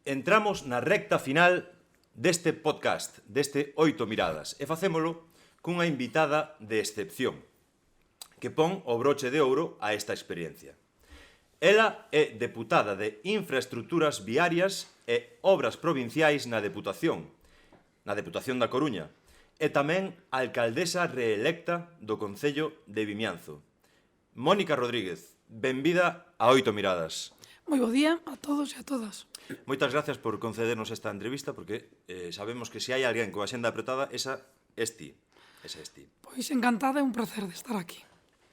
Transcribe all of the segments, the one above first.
Entramos na recta final deste podcast, deste 8 miradas, e facémolo cunha invitada de excepción, que pon o broche de ouro a esta experiencia. Ela é deputada de Infraestructuras Viarias e Obras Provinciais na Deputación da Coruña, e tamén alcaldesa reelecta do Concello de Vimianzo. Mónica Rodríguez, benvida a 8 miradas. Moi bo día a todos e a todas. Moitas gracias por concedernos esta entrevista, porque sabemos que se hai alguén coa xenda apretada, esa és ti. Pois encantada, é un placer de estar aquí.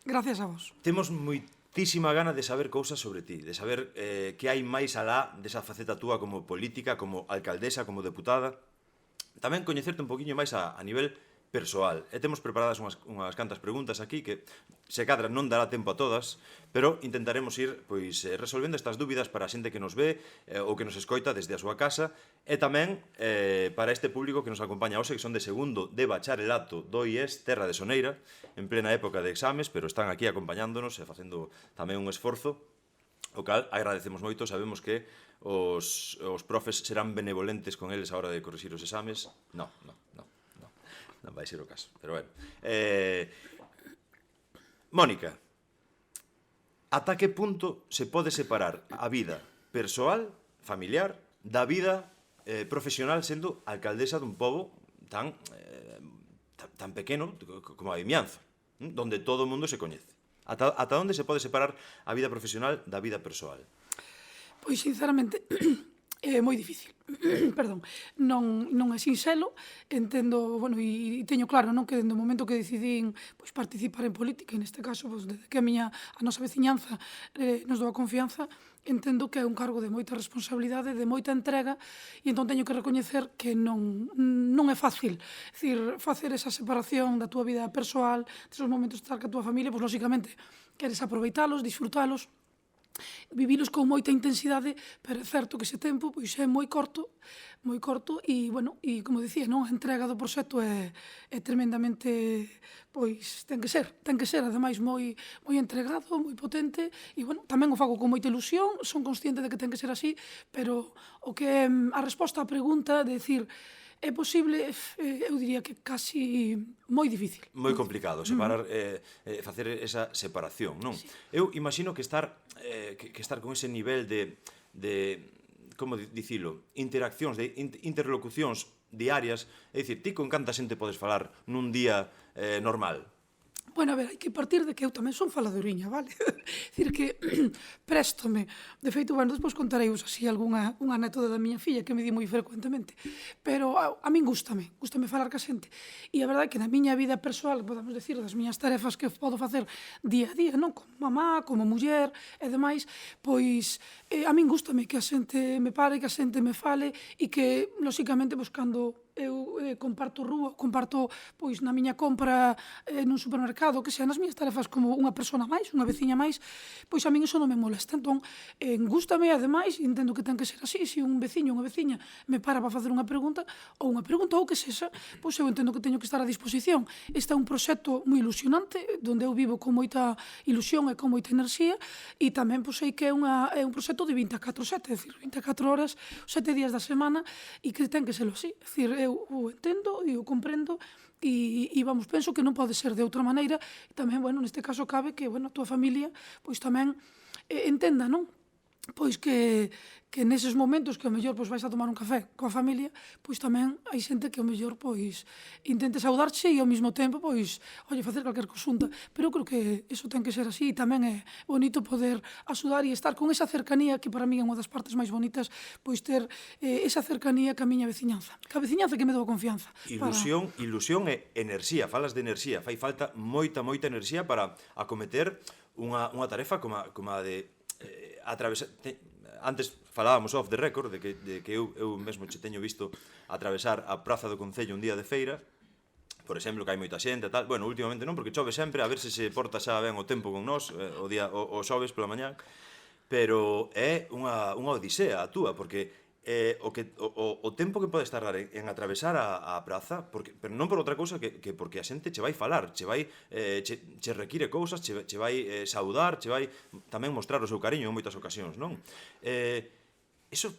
Gracias a vos. Temos moitísima gana de saber cousas sobre ti, de saber que hai máis alá desa faceta túa como política, como alcaldesa, como deputada. Tamén coñecerte un poquinho máis a nivel persoal. E temos preparadas unhas cantas preguntas aquí que, se cadra, non dará tempo a todas, pero intentaremos ir resolvendo estas dúbidas para a xente que nos ve ou que nos escoita desde a súa casa, e tamén para este público que nos acompaña hoxe, que son de segundo de bacharelato do IES Terra de Soneira, en plena época de exames, pero están aquí acompañándonos e facendo tamén un esforzo, o cal agradecemos moito. Sabemos que os profes serán benevolentes con eles a hora de corrixir os exames. Non vai ser o caso, pero bueno. Mónica, ata que punto se pode separar a vida persoal, familiar, da vida profesional sendo alcaldesa dun pobo tan pequeno como a Vimianzo, donde todo o mundo se coñece? Ata onde se pode separar a vida profesional da vida persoal? Pois, sinceramente, é moi difícil. Perdón, non é sinxelo. Entendo, bueno, e teño claro, non, que dende o momento que decidín participar en política, e neste caso, desde que a nosa veciñanza nos dou a confianza, entendo que é un cargo de moita responsabilidade, de moita entrega, e entón teño que recoñecer que non é fácil. É dicir, facer esa separación da túa vida persoal, desos momentos de estar ca túa familia, pois, lóxicamente, queres aproveitalos, disfrutalos, vivilos con moita intensidade, pero é certo que ese tempo é moi corto, e, bueno, e como dicía, non, a entrega do proxecto é tremendamente, ten que ser, ademais, moi entregado, moi potente, e, bueno, tamén o fago con moita ilusión, son consciente de que ten que ser así, pero o que é a resposta á pregunta de decir, é posible, eu diría que casi moi difícil. Moi complicado separar, facer esa separación, non? Sí. Eu imagino que estar con ese nivel de como dicilo, interaccións, de interlocucións diarias, é dicir, ti con canta xente podes falar nun día normal? Bueno, a ver, hai que partir de que eu tamén son faladoriña, vale? Dicir que préstome. De feito, bueno, despois contareivos así unha anécdota da miña filla que me di moi frecuentemente. Pero a min gústame falar ca xente. E a verdade é que na miña vida persoal, podemos decir, das miñas tarefas que podo facer día a día, non? Como mamá, como muller e demais, pois a min gústame que a xente me pare, que a xente me fale e que, lóxicamente, cando eu comparto rúa, comparto na miña compra nun supermercado, que sea nas miñas tarefas como unha persona máis, unha veciña máis, pois a min iso non me molesta. Entón, gústame, ademais, entendo que ten que ser así. Se un veciño ou unha veciña me para facer unha pregunta ou que sexa, pois eu entendo que teño que estar a disposición. Este é un proxecto moi ilusionante, onde eu vivo con moita ilusión e con moita enerxía, e tamén sei que é un proxecto de 24/7, é dicir, 24 horas, 7 días da semana, e que ten que ser así. É dicir, eu o entendo e o comprendo, e vamos, penso que non pode ser de outra maneira. E tamén, bueno, neste caso cabe que, bueno, a tua familia pois tamén entenda, non? Pois que neses momentos que ao mellor vais a tomar un café coa familia, pois tamén hai xente que ao mellor intente saudarche e ao mesmo tempo facer calquer consulta. Pero eu creo que iso ten que ser así, e tamén é bonito poder axudar e estar con esa cercanía, que para mí é unha das partes máis bonitas, ter esa cercanía ca miña veciñanza, ca veciñanza que me dou confianza. Ilusión e enerxía, falas de enerxía, fai falta moita enerxía para acometer unha tarefa como a de atravesar. Antes falábamos off the record de que eu mesmo che teño visto atravesar a praza do Concello un día de feira, por exemplo, que hai moita xente e tal. Bueno, últimamente non, porque chove sempre, a ver se porta xa ben o tempo con nós, o xoves pola mañá, pero é unha odisea a túa, porque o tempo que pode tardar en atravesar a praza, pero non por outra cousa que porque a xente che vai falar, che require cousas, che vai saudar, che vai tamén mostrar o seu cariño en moitas ocasións, non? Iso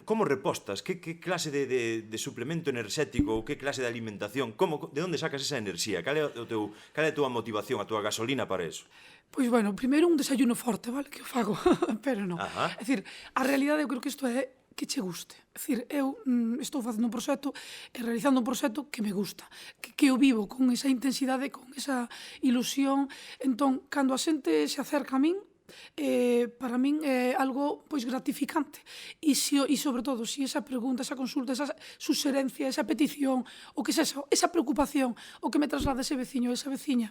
como repostas? Que clase de suplemento enerxético ou que clase de alimentación? De onde sacas esa enerxía? Cal é a túa motivación, a túa gasolina para eso? Pois, bueno, primeiro un desayuno forte, vale, que eu fago, pero non. Ajá. É dicir, a realidade eu creo que isto é que che guste. É dicir, eu estou facendo un proxecto e realizando un proxecto que me gusta, que eu vivo con esa intensidade, con esa ilusión. Entón, cando a xente se acerca a min, para min é algo pois gratificante e sobre todo se esa pregunta, esa consulta, esa suxerencia, esa petición, o que sexa, esa preocupación, o que me traslada ese veciño ou esa veciña,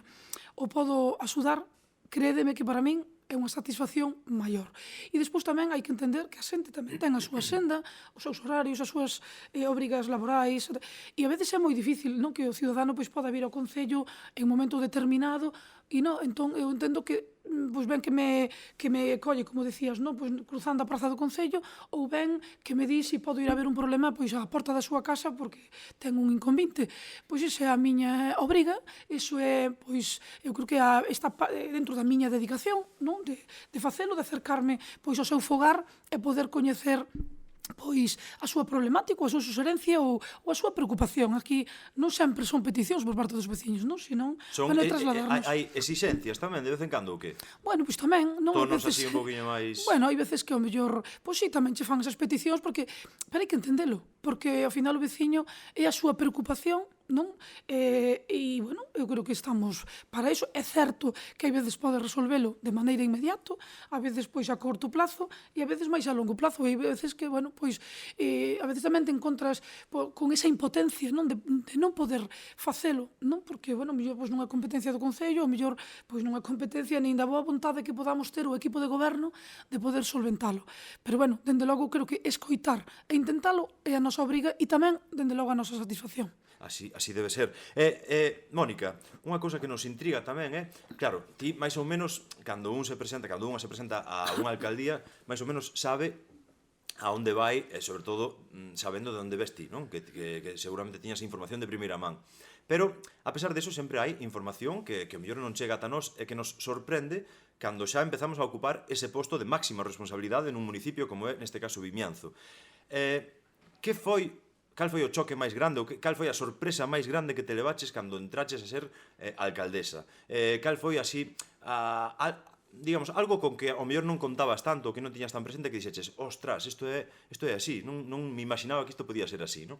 o podo axudar, crédeme que para min é unha satisfacción maior. E despois tamén hai que entender que a xente tamén ten a súa senda, os seus horarios, as súas obrigas laborais, e a veces é moi difícil, non, que o cidadano pois poda vir ao concello en un momento determinado, e non, entón eu entendo que pois ben que me colle, como decías, non, pois cruzando a praza do concello, ou ben que me di se podo ir a ver un problema pois á porta da súa casa porque ten un inconvinte. Pois esa é a miña obriga, iso é, pois, eu creo que está dentro da miña dedicación, non, de facelo, de acercarme pois ao seu fogar e poder coñecer pois a súa problemática, a súa suxerencia ou a súa preocupación. Aquí non sempre son peticións por parte dos veciños, non? Senón, van a trasladarnos. Hai exixencias tamén, de vez en cando, ou que? Bueno, pois tamén, non? Tonos así un poquinho máis... Bueno, hai veces que ao mellor, pois sí, tamén che fan esas peticións, porque, pero hai que entendelo, porque ao final o veciño é a súa preocupación, non? E, bueno, eu creo que estamos para iso. É certo que hai veces pode resolvelo de maneira inmediato, a veces pois a corto plazo e a veces máis a longo plazo, e hai veces que, bueno, pois a veces tamén te encontras con esa impotencia, non, de non poder facelo, non? Porque, bueno, mellor pois non é competencia do Concello, ou mellor pois non é competencia nin da boa vontade que podamos ter o equipo de goberno de poder solventalo. Pero, bueno, dende logo creo que escoitar e intentalo é a nosa obriga e tamén, dende logo, a nosa satisfacción. Así debe ser. Mónica, unha cousa que nos intriga tamén é, claro, ti máis ou menos, cando unha se presenta a unha alcaldía, máis ou menos sabe a onde vai, e sobre todo sabendo de onde ves ti, non? Que seguramente tiñas información de primeira man. Pero, a pesar deso, sempre hai información que mellor non chega ata nós e que nos sorprende cando xa empezamos a ocupar ese posto de máxima responsabilidade nun municipio como é, neste caso, Vimianzo. Cal foi o choque máis grande, ou cal foi a sorpresa máis grande que te levaches cando entraches a ser alcaldesa? Cal foi así, digamos, algo con que ao mellor non contabas tanto, que non tiñas tan presente, que dixeches, ostras, isto é así, non me imaginaba que isto podía ser así, non?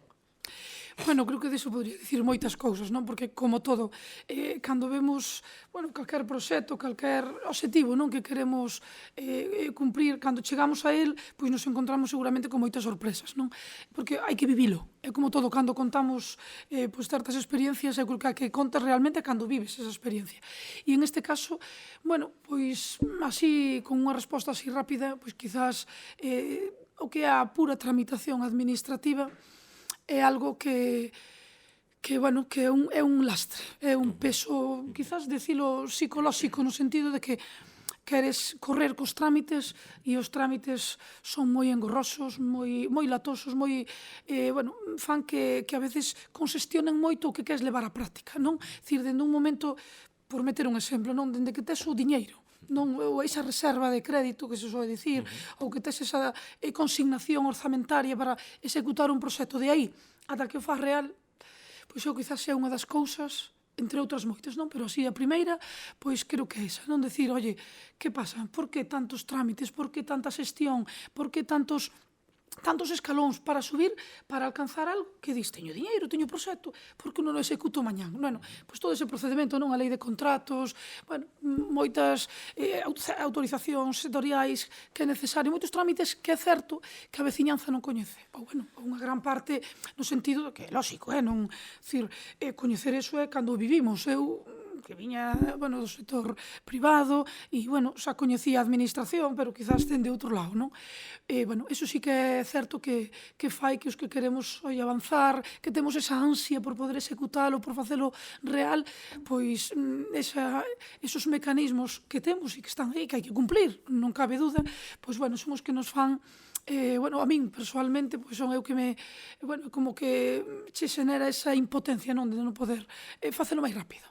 Bueno, creo que diso podría dicir moitas cousas, non? Porque, como todo, cando vemos, bueno, calquer proxecto, calquer obxectivo, non, que queremos cumprir, cando chegamos a él, pois nos encontramos seguramente con moitas sorpresas, non? Porque hai que vivilo. É como todo, cando contamos pois certas experiencias, eu creo que hai que contar realmente cando vives esa experiencia. E en este caso, bueno, pois así, con unha resposta así rápida, pois quizás o que é a pura tramitación administrativa é algo que bueno, que é un lastre, é un peso, quizás decilo psicolóxico, no sentido de que queres correr cos trámites e os trámites son moi engorrosos, moi latosos, bueno, fan que a veces conxestionen moito o que queres levar á práctica, non? Dicir, dende un momento, por meter un exemplo, non? Dende que tes o diñeiro, non, ou esa reserva de crédito que se soe dicir, ou que tes esa consignación orzamentaria para executar un proxecto de aí ata que o faz real, pois eu quizás sea unha das cousas, entre outras moitas, non? Pero así a primeira, pois creo que é esa, non? Decir, oye, que pasa? Por que tantos trámites? Por que tanta xestión? Por que tantos escalóns para subir, para alcanzar algo que dis, teño diñeiro, teño proxecto, porque non o executo mañán? Bueno, pois todo ese procedimento, non? A lei de contratos, bueno, moitas autorizacións sectoriais que é necesario, moitos trámites que é certo que a veciñanza non coñece. Ou, bueno, unha gran parte no sentido que é lógico, non? Dicir, coñecer eso é cando vivimos. Eu que viña, bueno, do sector privado e, bueno, xa coñecía a administración, pero quizás ten de outro lado, non? Bueno, eso sí que é certo que fai que os que queremos avanzar, que temos esa ansia por poder executalo, por facelo real, pois esos mecanismos que temos e que están aí, que hai que cumplir, non cabe dúda, pois, bueno, son os que nos fan bueno, a min, personalmente, pois son eu que bueno, como que che xenera esa impotencia, non, de non poder facelo máis rápido.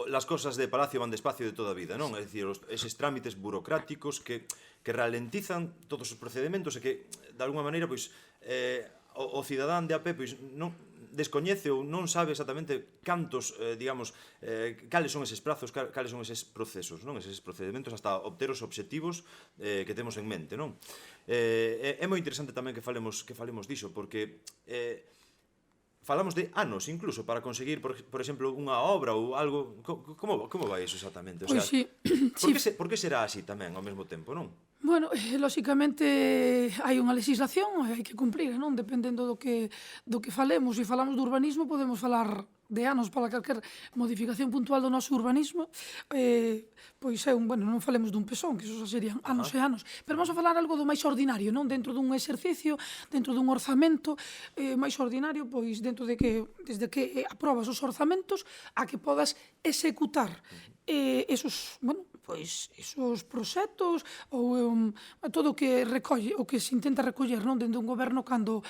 las cosas de Palacio van despacio de toda a vida, non? É dicir, eses trámites burocráticos que ralentizan todos os procedementos e que, de alguma maneira, pois, o cidadán de a pé, pois, non descoñece ou non sabe exactamente cantos, digamos, cales son eses prazos, cales son eses procesos, non? Eses procedementos hasta obter os obxectivos que temos en mente, non? É moi interesante tamén que falemos diso, porque falamos de anos incluso para conseguir, por exemplo, unha obra ou algo. Como vai iso exactamente? O sea, Pois sí, por que será así tamén ao mesmo tempo, non? bueno, lóxicamente hai unha legislación e hai que cumprir, non? Dependendo do que falemos. Se falamos do urbanismo, podemos falar de anos para calquer modificación puntual do noso urbanismo. Pois é bueno, non falemos dun pezón, que iso serían anos e anos. Pero vamos a falar algo do máis ordinario, non? Dentro dun exercicio, dentro dun orzamento máis ordinario, pois desde que aprobas os orzamentos a que podas executar esos proxectos ou todo o que recolle, o que se intenta recoller, non, dentro dun goberno cando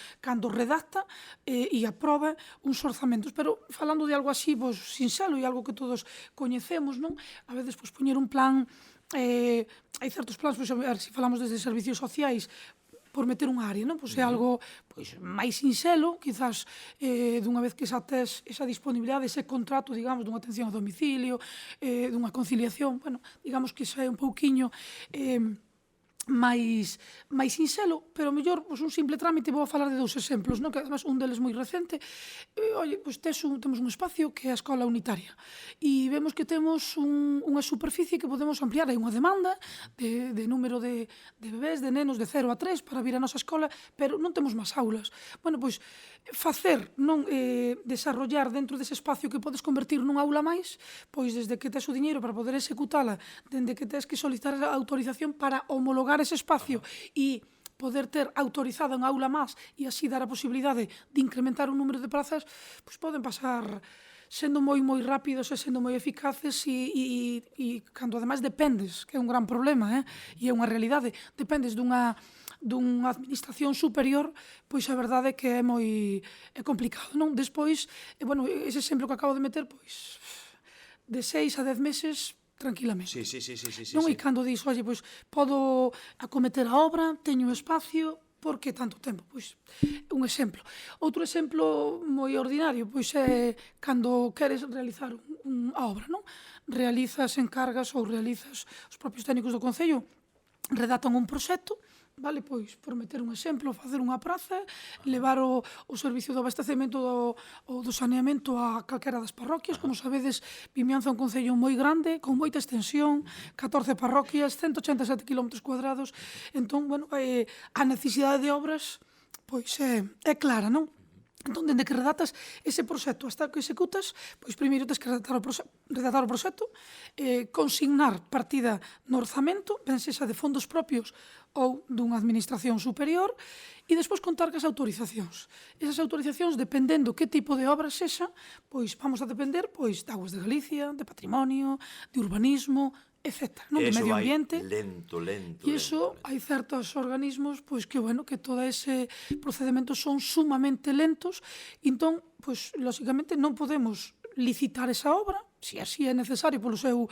redacta e aproba uns orzamentos. Pero falando de algo así, pois, sinxelo e algo que todos coñecemos, non? A veces, pois, poñer un plan, hai certos plans, pois, a ver, se falamos desde servicios sociais, por meter unha área, non? Pois é algo pois máis sinxelo, quizás dunha vez que xa tes esa disponibilidade, ese contrato, digamos, dunha atención a domicilio, dunha conciliación, bueno, digamos que xa é un pouquiño máis sinxelo, pero mellor pois, un simple trámite. Vou a falar de dous exemplos, non? Que además un deles moi recente. Oye, pois temos un espacio que é a escola unitaria e vemos que temos unha superficie que podemos ampliar. Hai unha demanda de número de bebés, de nenos de 0 a 3 para vir á nosa escola, pero non temos máis aulas. Bueno, pois facer, non desarrollar dentro dese espacio que podes convertir nunha aula máis, pois desde que tes o diñeiro para poder executala, dende que tes que solicitar a autorización para homologar ese espacio e poder ter autorizada unha aula máis e así dar a posibilidade de incrementar o número de prazas, pois poden pasar sendo moi rápidos e sendo moi eficaces e cando ademais dependes, que é un gran problema, e é unha realidade, dependes dunha administración superior, pois a verdade é que é complicado, non? Despois, bueno, ese exemplo que acabo de meter, pois de 6 a 10 meses tranquilamente. Sí. Non? E cando dis, oye, pois podo acometer a obra, teño espacio, por que tanto tempo? Pois un exemplo. Outro exemplo moi ordinario, pois é cando queres realizar a obra, non? Encargas ou realizas os propios técnicos do Concello, redactan un proxecto, vale, pois, por meter un exemplo, facer unha praza, levar o servicio do abastecemento ou do saneamento a calquera das parroquias. Como sabedes, Vimianzo é un concello moi grande, con moita extensión, 14 parroquias, 187 km². Entón, bueno, a necesidade de obras, pois, é clara, non? Entón, dende que redactas ese proxecto hasta que executas, pois primeiro tens que redactar o proxecto, consignar partida no orzamento, ben sexa de fondos propios ou dunha administración superior, e despois contar cas autorizacións. Esas autorizacións, dependendo que tipo de obra sexa, pois vamos a depender pois de Augas de Galicia, de Patrimonio, de Urbanismo, etc. Non? De Medio Ambiente. Lento. E iso, hai certos organismos pois que, bueno, que todo ese procedimento son sumamente lentos, entón, pois, lóxicamente, non podemos licitar esa obra, se así é necesario polo seu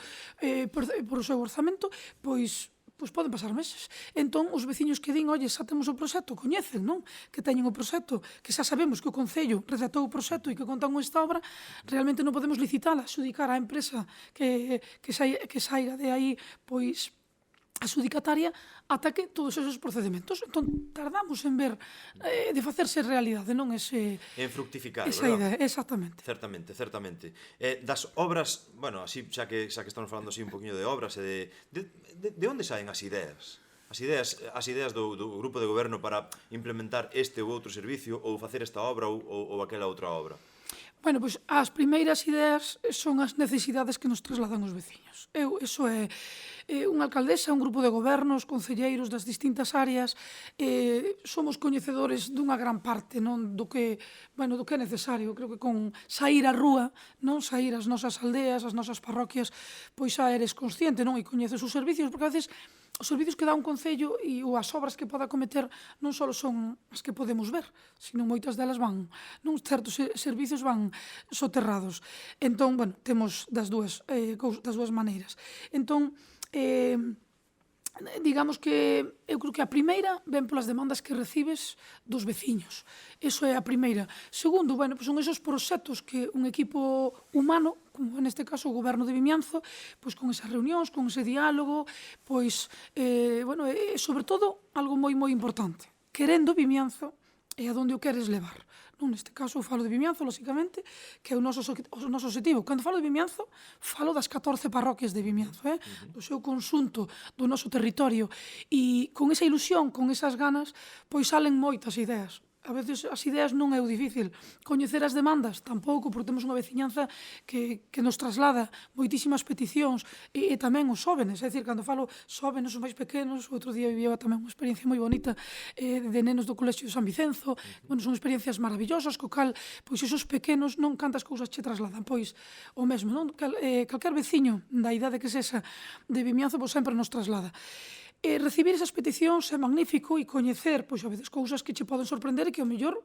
orzamento, pois poden pasar meses. Entón, os veciños que din, oye, xa temos o proxecto, coñecen, non? Que teñen o proxecto, que xa sabemos que o Concello redactou o proxecto e que contan con esta obra, realmente non podemos licitala, xudicar á empresa que saiga de aí, pois, adxudicataria, ata que todos esos procedementos. Entón, tardamos en ver, de facerse realidade, non? En fructificar, esa verdad? idea, exactamente. Certamente. Das obras, bueno, así, xa que estamos falando así un poquinho de obras, de onde saen as ideas? As ideas do grupo de goberno para implementar este ou outro servicio, ou facer esta obra ou aquela outra obra? Bueno, pois as primeiras ideas son as necesidades que nos trasladan os veciños. Eso é unha alcaldesa, un grupo de gobernos, concelleiros das distintas áreas, somos coñecedores dunha gran parte, non, do que é necesario. Creo que con saír á rúa, non, saír ás nosas aldeas, ás nosas parroquias, pois xa eres consciente, non, e coñeces os servicios, porque a veces os servicios que dá un concello ou as obras que poda cometer non só son as que podemos ver, sino moitas delas van, non, certos servicios van soterrados. Entón, bueno, temos das dúas maneiras. Entón, digamos que eu creo que a primeira ven polas demandas que recibes dos veciños. Eso é a primeira. Segundo, bueno, pois son esos proxectos que un equipo humano, como neste caso o Goberno de Vimianzo, pois con esas reunións, con ese diálogo, pois, bueno, sobre todo, algo moi importante. Querendo Vimianzo e a donde o queres levar. Non, neste caso, falo de Vimianzo, lóxicamente, que é o noso objetivo. Cando falo de Vimianzo, falo das 14 parroquias de Vimianzo, do seu conxunto, do noso territorio. E con esa ilusión, con esas ganas, pois salen moitas ideas. A veces as ideas non é o difícil. Coñecer as demandas, tampouco, porque temos unha veciñanza que nos traslada moitísimas peticións e tamén os xóvenes. É dicir, cando falo xóvenes, os máis pequenos, outro día vivía tamén unha experiencia moi bonita de nenos do Colexio de San Vicenzo. Bueno, son experiencias maravillosas, co cal, pois, esos pequenos non cantas cousas che trasladan. Pois, o mesmo, non? Calquer veciño da idade que sexa de Vimianzo, pois, sempre nos traslada. Recibir esas peticións é magnífico e coñecer, pois, a veces, cousas que che poden sorprender e que, ao mellor,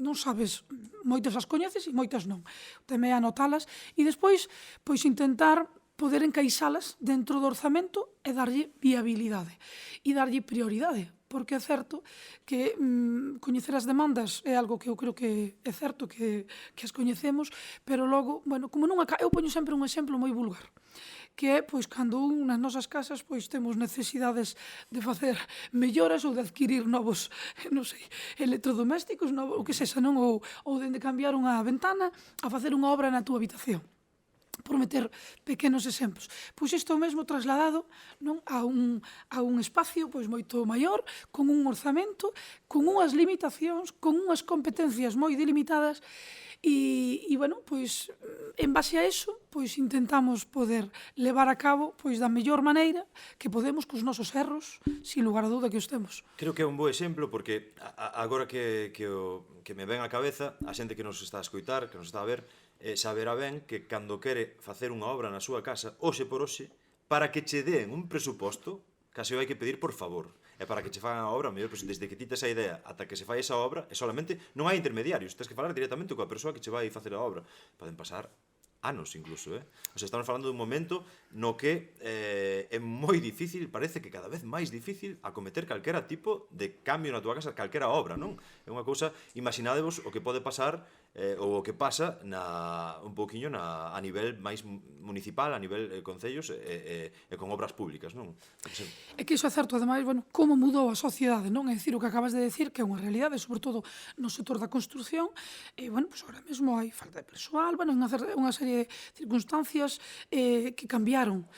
non sabes, moitas as coñeces e moitas non. Teme anotalas e despois, pois, intentar poder encaixalas dentro do orzamento e darlle viabilidade e darlle prioridade, porque é certo que coñecer as demandas é algo que eu creo que é certo que as coñecemos, pero logo, bueno, como non eu poño sempre un exemplo moi vulgar, que é, pois, cando nas nosas casas, pois, temos necesidades de facer melloras ou de adquirir novos, non sei, electrodomésticos, o que sexa, non? Ou de cambiar unha ventana a facer unha obra na túa habitación, por meter pequenos exemplos. Pois isto mesmo trasladado, non, a un espacio, pois, moito maior, con un orzamento, con unhas limitacións, con unhas competencias moi delimitadas. E, bueno, pois, en base a eso, pois, intentamos poder levar a cabo, pois, da mellor maneira que podemos cos nosos erros, sin lugar a dúda que os temos. Creo que é un bo exemplo porque agora que me ven á cabeza, a xente que nos está a escoitar, que nos está a ver, saberá ben que cando quere facer unha obra na súa casa, hoxe por hoxe, para que che den un presuposto, case o hai que pedir por favor. E para que che fagan a obra, mellor, desde que tites a idea ata que se fai esa obra, e solamente non hai intermediarios, tens que falar directamente coa persoa que che vai facer a obra. Poden pasar anos incluso, O sea, estamos falando dun momento no que é moi difícil, parece que cada vez máis difícil acometer calquera tipo de cambio na túa casa, calquera obra, non? É unha cousa, imaginadevos o que pode pasar ou o que pasa un pouquiño a nivel máis municipal, a nivel concellos e con obras públicas, non? É que iso é certo, ademais, bueno, como mudou a sociedade, non? É dicir, o que acabas de decir, que é unha realidade, sobre todo no sector da construción, e, bueno, pois agora mesmo hai falta de persoal, bueno, unha serie de circunstancias que cambiaron.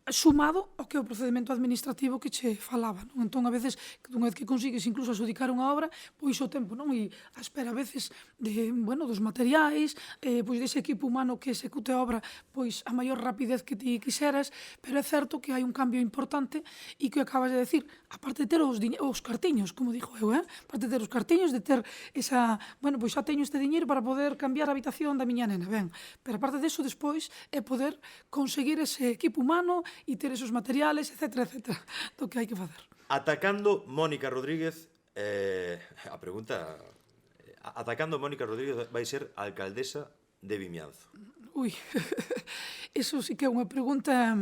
Sumado ao que é o procedimento administrativo que che falaba, non? Entón, a veces, unha vez que consigues incluso adjudicar unha obra, pois o tempo, non? E a espera, a veces, dos materiais, pois dese equipo humano que execute a obra, pois a maior rapidez que ti quixeras, pero é certo que hai un cambio importante e que acabas de decir, aparte de ter os cartiños, como dixo eu, aparte de ter os cartiños, de ter esa, bueno, pois xa teño este diñeiro para poder cambiar a habitación da miña nena, ben, pero aparte deso, despois, é poder conseguir ese equipo humano e ter esos materiales, etcétera, do que hai que facer. Atacando Mónica Rodríguez, a pregunta... Atacando Mónica Rodríguez vai ser alcaldesa de Vimianzo. Ui, eso sí que é unha pregunta...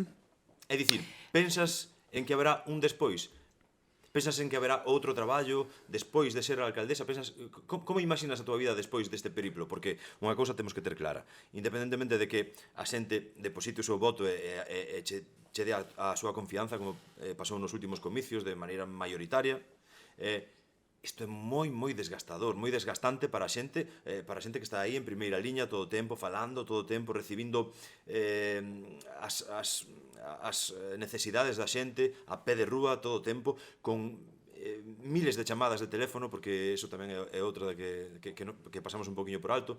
É dicir, pensas en que haberá un despois? Pensas en que haberá outro traballo despois de ser a alcaldesa? Pensas, como imaginas a túa vida despois deste periplo? Porque unha cousa temos que ter clara. Independentemente de que a xente deposite o seu voto e che dé a súa confianza, como pasou nos últimos comicios de maneira mayoritaria, isto é moi desgastador, moi desgastante para a xente que está aí en primeira liña todo o tempo, falando, todo o tempo, recibindo as necesidades da xente a pé de rúa todo o tempo, con miles de chamadas de teléfono, porque iso tamén é outra que pasamos un poquinho por alto,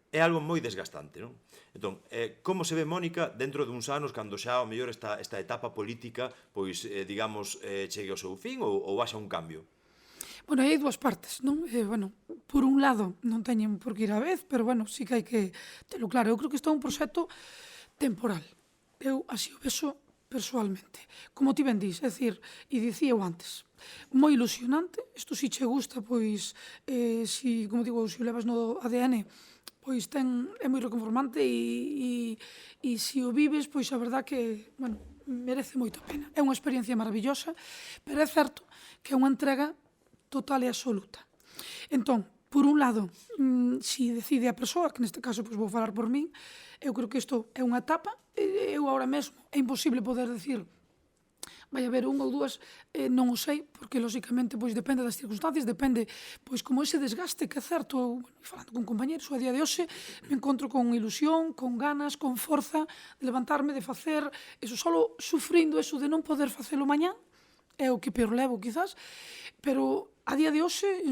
é algo moi desgastante, non? Entón, como se ve Mónica dentro duns anos cando xa ao mellor esta etapa política, pois, digamos, chegue ao seu fin ou haxa un cambio? Bueno, hai dúas partes, non? Bueno, por un lado, non teñen por que ir á vez, pero, bueno, sí que hai que telo claro. Eu creo que isto é un proxecto temporal. Eu así o vexo persoalmente. Como ti ben dís, é dicir, e dicía eu antes, moi ilusionante, isto si che gusta, pois, si, como digo, si o levas no ADN, pois é moi reconformante e si o vives, pois a verdad que, bueno, merece moito a pena. É unha experiencia maravillosa, pero é certo que é unha entrega total e absoluta. Entón, por un lado, si decide a persoa, que neste caso pois, vou falar por min, eu creo que isto é unha etapa, eu agora mesmo é imposible poder decir vai haber unha ou dúas, non o sei, porque lóxicamente pois depende das circunstancias, depende pois como ese desgaste que é certo, eu, falando con compañeros, a día de hoxe me encontro con ilusión, con ganas, con forza de levantarme, de facer, eso solo sufrindo eso de non poder facelo mañán, é o que peor levo, quizás, pero a día de hoxe,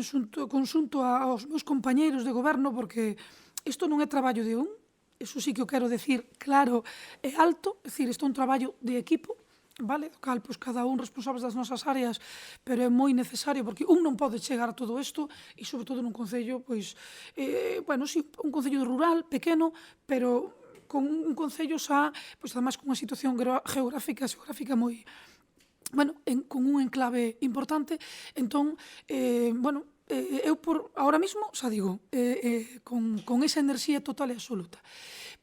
consunto aos meus compañeiros de goberno, porque isto non é traballo de un, iso sí que o quero decir claro e alto, é dicir, isto é un traballo de equipo, vale? Do cal, pois, cada un responsables das nosas áreas, pero é moi necesario, porque un non pode chegar a todo isto, e sobre todo nun concello, pois, bueno, sí, un concello rural, pequeno, pero con un concello xa, pois, además, con unha situación geográfica, xeográfica moi, bueno, con un enclave importante, entón, bueno, eu por ahora mismo, xa digo, con esa enerxía total e absoluta.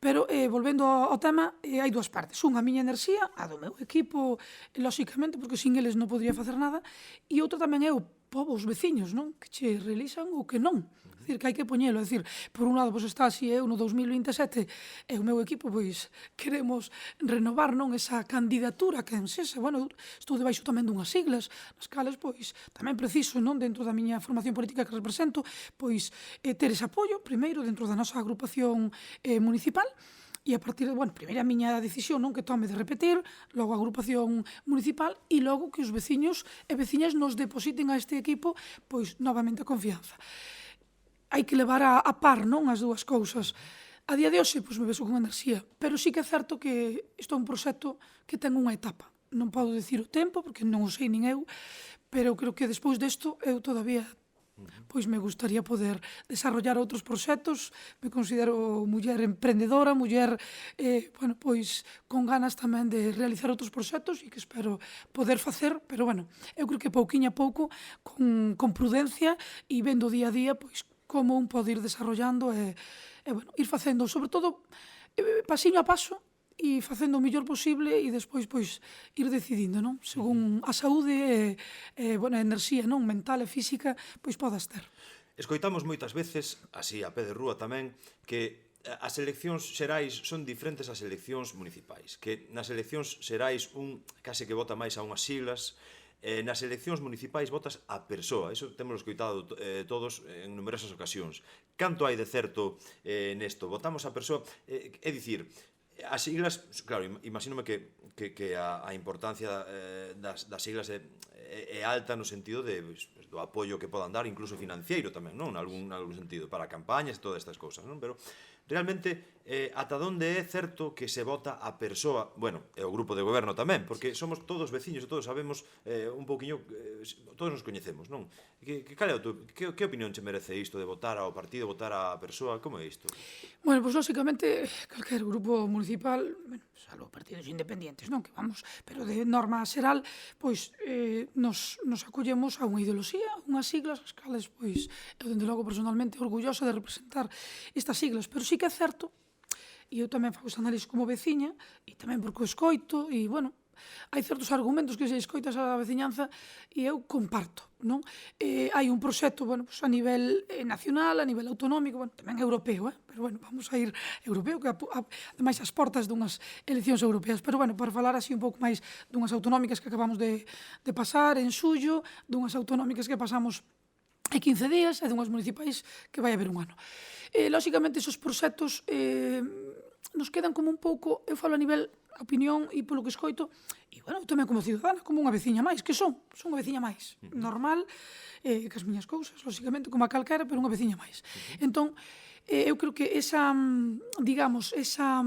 Pero, volvendo ao tema, hai dúas partes. Unha, a miña enerxía, a do meu equipo, lóxicamente, porque sin eles non podría facer nada, e outra tamén é o pobo, os veciños, non? Que che realizan ou que non. É dicir, que hai que poñelo. É dicir, por un lado, pois está así, eu no 2027, e o meu equipo, pois, queremos renovar, non? Esa candidatura que en sese. Bueno, estou debaixo tamén dunhas siglas, nas cales, pois, tamén preciso, non? Dentro da miña formación política que represento, pois, ter ese apoio, primeiro, dentro da nosa agrupación municipal, e a partir de, bueno, primeiro a miña decisión, non, que tome de repetir, logo a agrupación municipal e logo que os veciños e veciñas nos depositen a este equipo, pois, novamente a confianza. Hai que levar a par, non, as dúas cousas. A día de hoxe, pois, me vexo con enerxía, pero sí que é certo que isto é un proxecto que ten unha etapa. Non podo dicir o tempo, porque non o sei nin eu, pero creo que despois desto eu todavía pois me gustaría poder desarrollar outros proxectos, me considero muller emprendedora, muller, bueno, pois con ganas tamén de realizar outros proxectos e que espero poder facer, pero bueno, eu creo que pouquiño a pouco, con prudencia e vendo día a día, pois como un pode ir desarrollando e bueno, ir facendo, sobre todo, pasiño a paso, e facendo o mellor posible e despois, pois, ir decidindo, non? Según a saúde e bueno, a enerxía, non? Mental e física, pois podas ter. Escoitamos moitas veces, así a pé de rúa tamén, que as eleccións xerais son diferentes ás eleccións municipais, que nas eleccións xerais un case que vota máis a unhas siglas, nas eleccións municipais votas a persoa, iso temos escoitado todos en numerosas ocasións. Canto hai de certo nesto? Votamos a persoa, é dicir, as siglas, claro, imagínome que a importancia das siglas é alta no sentido do apoio que podan dar, incluso financiero tamén, non? Nalgún sentido, para campañas e todas estas cousas, non? Pero realmente, ata onde é certo que se vota a persoa, bueno, e o grupo de goberno tamén, porque somos todos veciños e todos sabemos un pouquiño, todos nos coñecemos, non? Cal é que opinión che merece isto de votar ao partido, votar á persoa, como é isto? Bueno, pois, lóxicamente, calquer grupo municipal, bueno, salvo partidos independientes, non? Que vamos, pero de norma xeral, pois, nos acollemos a unha ideoloxía, unhas siglas, as cales, pois, eu, dende logo, personalmente, orgullosa de representar estas siglas, pero sí que é certo, e eu tamén fago ese análise como veciña, e tamén porque o escoito, e, bueno, hai certos argumentos que se escoitas a veciñanza e eu comparto, non? Hai un proxecto, bueno, pues a nivel nacional, a nivel autonómico, bueno, tamén europeo, pero, bueno, vamos a ir europeo, que ademais as portas dunhas eleccións europeas, pero, bueno, para falar así un pouco máis dunhas autonómicas que acabamos de pasar en xullo, dunhas autonómicas que pasamos hai 15 días e dunhas municipais que vai haber un ano. Lóxicamente, esos proxectos nos quedan como un pouco, eu falo a nivel opinión e polo que escoito, e, bueno, eu tamén como cidadana, como unha veciña máis, que son unha veciña máis, normal, que as miñas cousas, lóxicamente, como a calquera, pero unha veciña máis. Entón, eu creo que esa, digamos, esa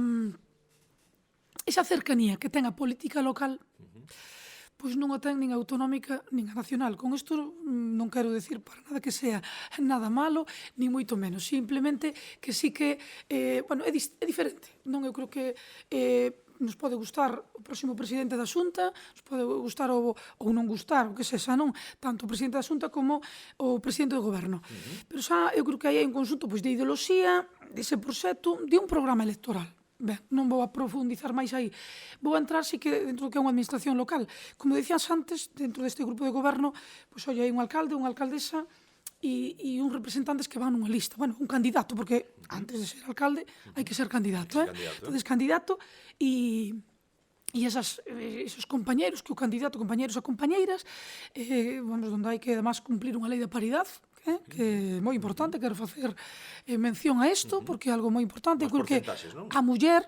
cercanía que ten a política local, pois non a ten nin a autonómica nin a nacional. Con isto non quero decir para nada que sea nada malo, ni moito menos. Simplemente que sí que, bueno, é diferente. Non, eu creo que nos pode gustar o próximo presidente da Xunta, nos pode gustar ou non gustar, o que sexa, non? Tanto o presidente da Xunta como o presidente do goberno. Pero xa eu creo que aí hai un conxunto pois, de ideoloxía, dese proxecto, de un programa electoral. Ben, non vou a profundizar máis aí. Vou a entrar, sí que, dentro do que é unha administración local. Como decías antes, dentro deste grupo de goberno, pois, oi, hai un alcalde, unha alcaldesa e uns representantes que van nunha lista. Bueno, un candidato, porque antes de ser alcalde hai que ser candidato, Entonces, candidato e esos compañeros, que o candidato, compañeros e compañeiras, vamos, onde hai que, además, cumplir unha lei de paridade, que é moi importante, quero facer mención a isto, porque é algo moi importante. Eu creo que a muller,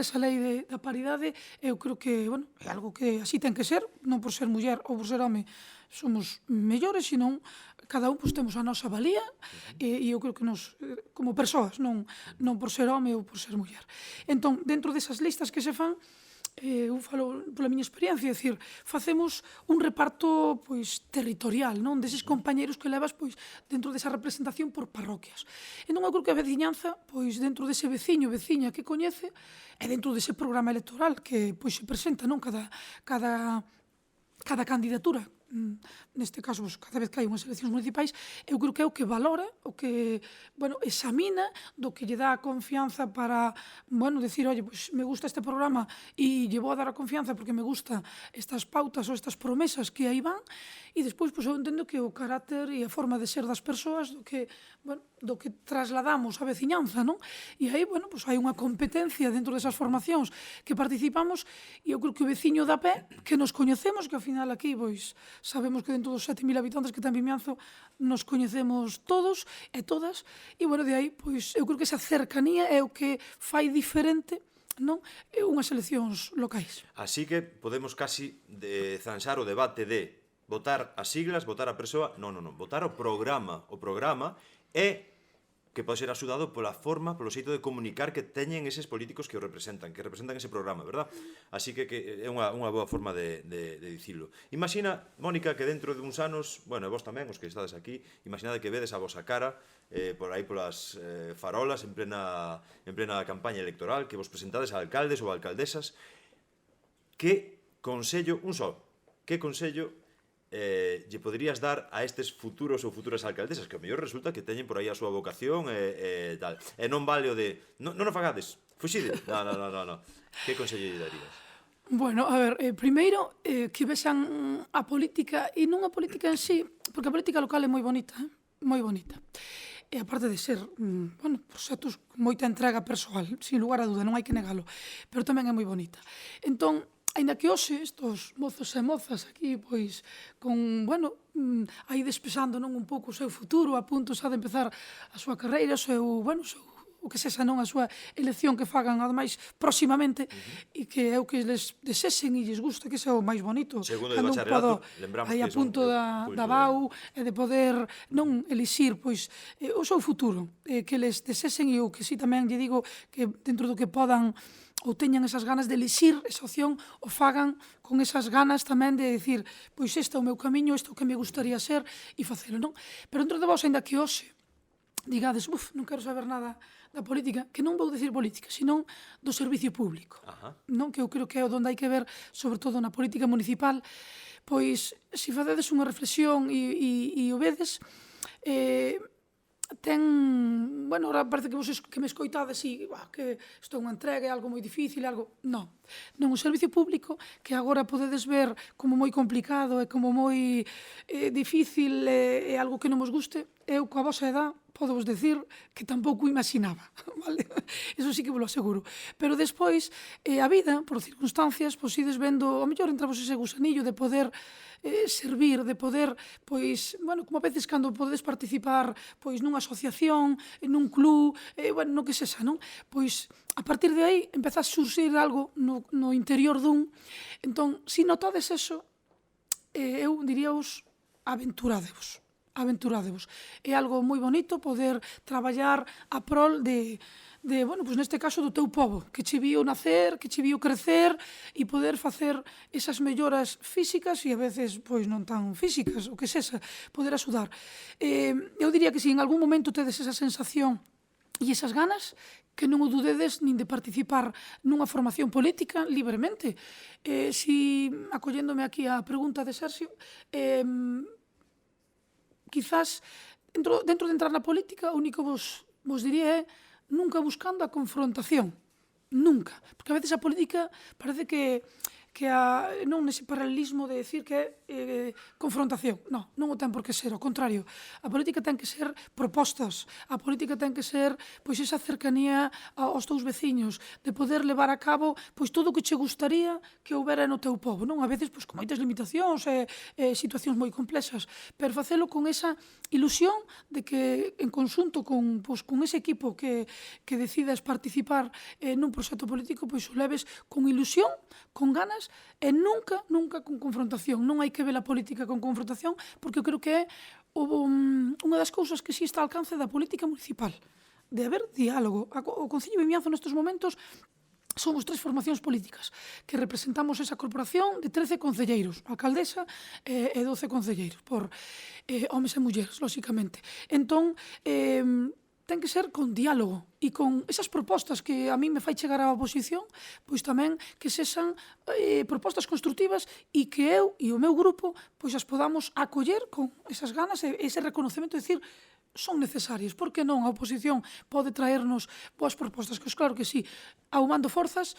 esa lei da paridade, eu creo que, bueno, é algo que así ten que ser, non por ser muller ou por ser home somos mellores, senón cada un temos a nosa valía, e eu creo que nos, como persoas, non por ser home ou por ser muller. Entón, dentro desas listas que se fan, eu falo pola miña experiencia, é dicir, facemos un reparto pois territorial, non, deses compañeiros que levas pois dentro desa representación por parroquias. Entón, eu creo que a veciñanza, pois dentro dese veciño, veciña que coñece, e dentro dese programa electoral que pois se presenta, non, cada candidatura, neste caso, cada vez que hai unhas eleccións municipais, eu creo que é o que valora, o que, bueno, examina, do que lle dá a confianza para, bueno, decir, oye, pues me gusta este programa e lle vou a dar a confianza porque me gusta estas pautas ou estas promesas que aí van, e despois, pues eu entendo que o carácter e a forma de ser das persoas do que, bueno, do que trasladamos á veciñanza, non? E aí, bueno, pues hai unha competencia dentro desas formacións que participamos, e eu creo que o veciño da pé, que nos coñecemos, que ao final aquí, pois, sabemos que dentro dos 7.000 habitantes que ten Vimianzo nos coñecemos todos e todas, e, bueno, de aí, pois, eu creo que esa cercanía é o que fai diferente, non, unhas eleccións locais. Así que podemos casi zanxar o debate de votar as siglas, votar a persoa, non, votar o programa é que pode ser axudado pola forma, polo xeito de comunicar que teñen eses políticos que o representan, ese programa, verdad? Así que é unha boa forma de dicilo. Imagina, Mónica, que dentro de uns anos, bueno, e vos tamén, os que estades aquí, imaginade que vedes a vosa cara por aí polas farolas en plena campaña electoral, que vos presentades a alcaldes ou alcaldesas. Que consello, que consello lle poderías dar a estes futuros ou futuras alcaldesas, que ao mellor resulta que teñen por aí a súa vocación e tal. E non vale o de, non o fagades, fuxide. No. Que consello lle darías? Bueno, a ver, primeiro, que vexan a política, e non a política en sí, porque a política local é moi bonita, moi bonita. E aparte de ser, bueno, proxectos con moita entrega persoal, sin lugar a dúda, non hai que negalo, pero tamén é moi bonita. Entón, aínda que hoxe estos mozos e mozas aquí, pois, con, bueno, aí despexando non un pouco o seu futuro, a punto xa de empezar a súa carreira, o que sexa non a súa elección que fagan, ademais, próximamente, e que é o que les desexen e lles gusta, que é o máis bonito. Segundo de bacharelato, lembramos que aí a punto da BAU, e de poder non elixir, pois, o seu futuro, que les desexen, e o que si tamén lle digo, que dentro do que podan ou teñan esas ganas de elixir esa opción, o fagan con esas ganas tamén de dicir, pois este é o meu camiño, isto é o que me gustaría ser, e facelo, non? Pero dentro de vos, ainda que hoxe digades, non quero saber nada da política, que non vou dicir política, senón do servicio público, non? Que eu creo que é onde hai que ver, sobre todo na política municipal, pois, se facedes unha reflexión e o vedes, ten, bueno, ahora parece que vos que me escoitades e que isto é unha entrega, é algo moi difícil, algo, non, o servicio público, que agora podedes ver como moi complicado e como moi difícil, é algo que non vos guste, eu coa vosa edad podo vos decir que tampouco imaginaba, vale? Eso sí que vos lo aseguro. Pero despois, a vida, por circunstancias, pois ides vendo, ao mellor entramos ese gusanillo de poder servir, de poder, pois, bueno, como a veces cando podedes participar, pois, nunha asociación, nun club, bueno, no que sexa, non? Pois, a partir de aí, empeza a surxir algo no interior dun. Entón, se notades eso, eu diríaos, aventuradevos. aventurádevos. É algo moi bonito poder traballar a prol de bueno, pois neste caso do teu pobo, que che viu nacer, que che viu crecer e poder facer esas melloras físicas e a veces pois non tan físicas, o que sexa, poder axudar. Eu diría que se en algún momento tedes esa sensación e esas ganas, que non o dudedes nin de participar nunha formación política libremente. Si, acolléndome aquí á pregunta de Sergio, quizás dentro de entrar na política, o único vos diría é nunca buscando a confrontación. Nunca. Porque a veces a política parece que non nese paralelismo de decir que é confrontación. Non o ten por que ser, ao contrario. A política ten que ser propostas. A política ten que ser pois esa cercanía aos teus veciños, de poder levar a cabo pois todo o que che gustaría que houbera no teu pobo, non? A veces pois con moitas limitacións e situacións moi complexas, pero facelo con esa ilusión de que en conxunto con ese equipo que decidas participar nun proxecto político, pois o leves con ilusión, con ganas e nunca con confrontación. Non hai que ver a política con confrontación, porque eu creo que é unha das cousas que sí está ao alcance da política municipal, de haber diálogo. O Concello de Vimianzo nestes momentos somos 3 formacións políticas que representamos esa corporación de 13 concelleiros, alcaldesa e 12 concelleiros, por homes e mulleres, lóxicamente. Entón, ten que ser con diálogo e con esas propostas que a mí me fai chegar á oposición, pois tamén que sexan propostas constructivas e que eu e o meu grupo pois as podamos acoller con esas ganas e ese reconocemento de decir son necesarias. Por que non a oposición pode traernos boas propostas? Que claro que sí, aunando forzas,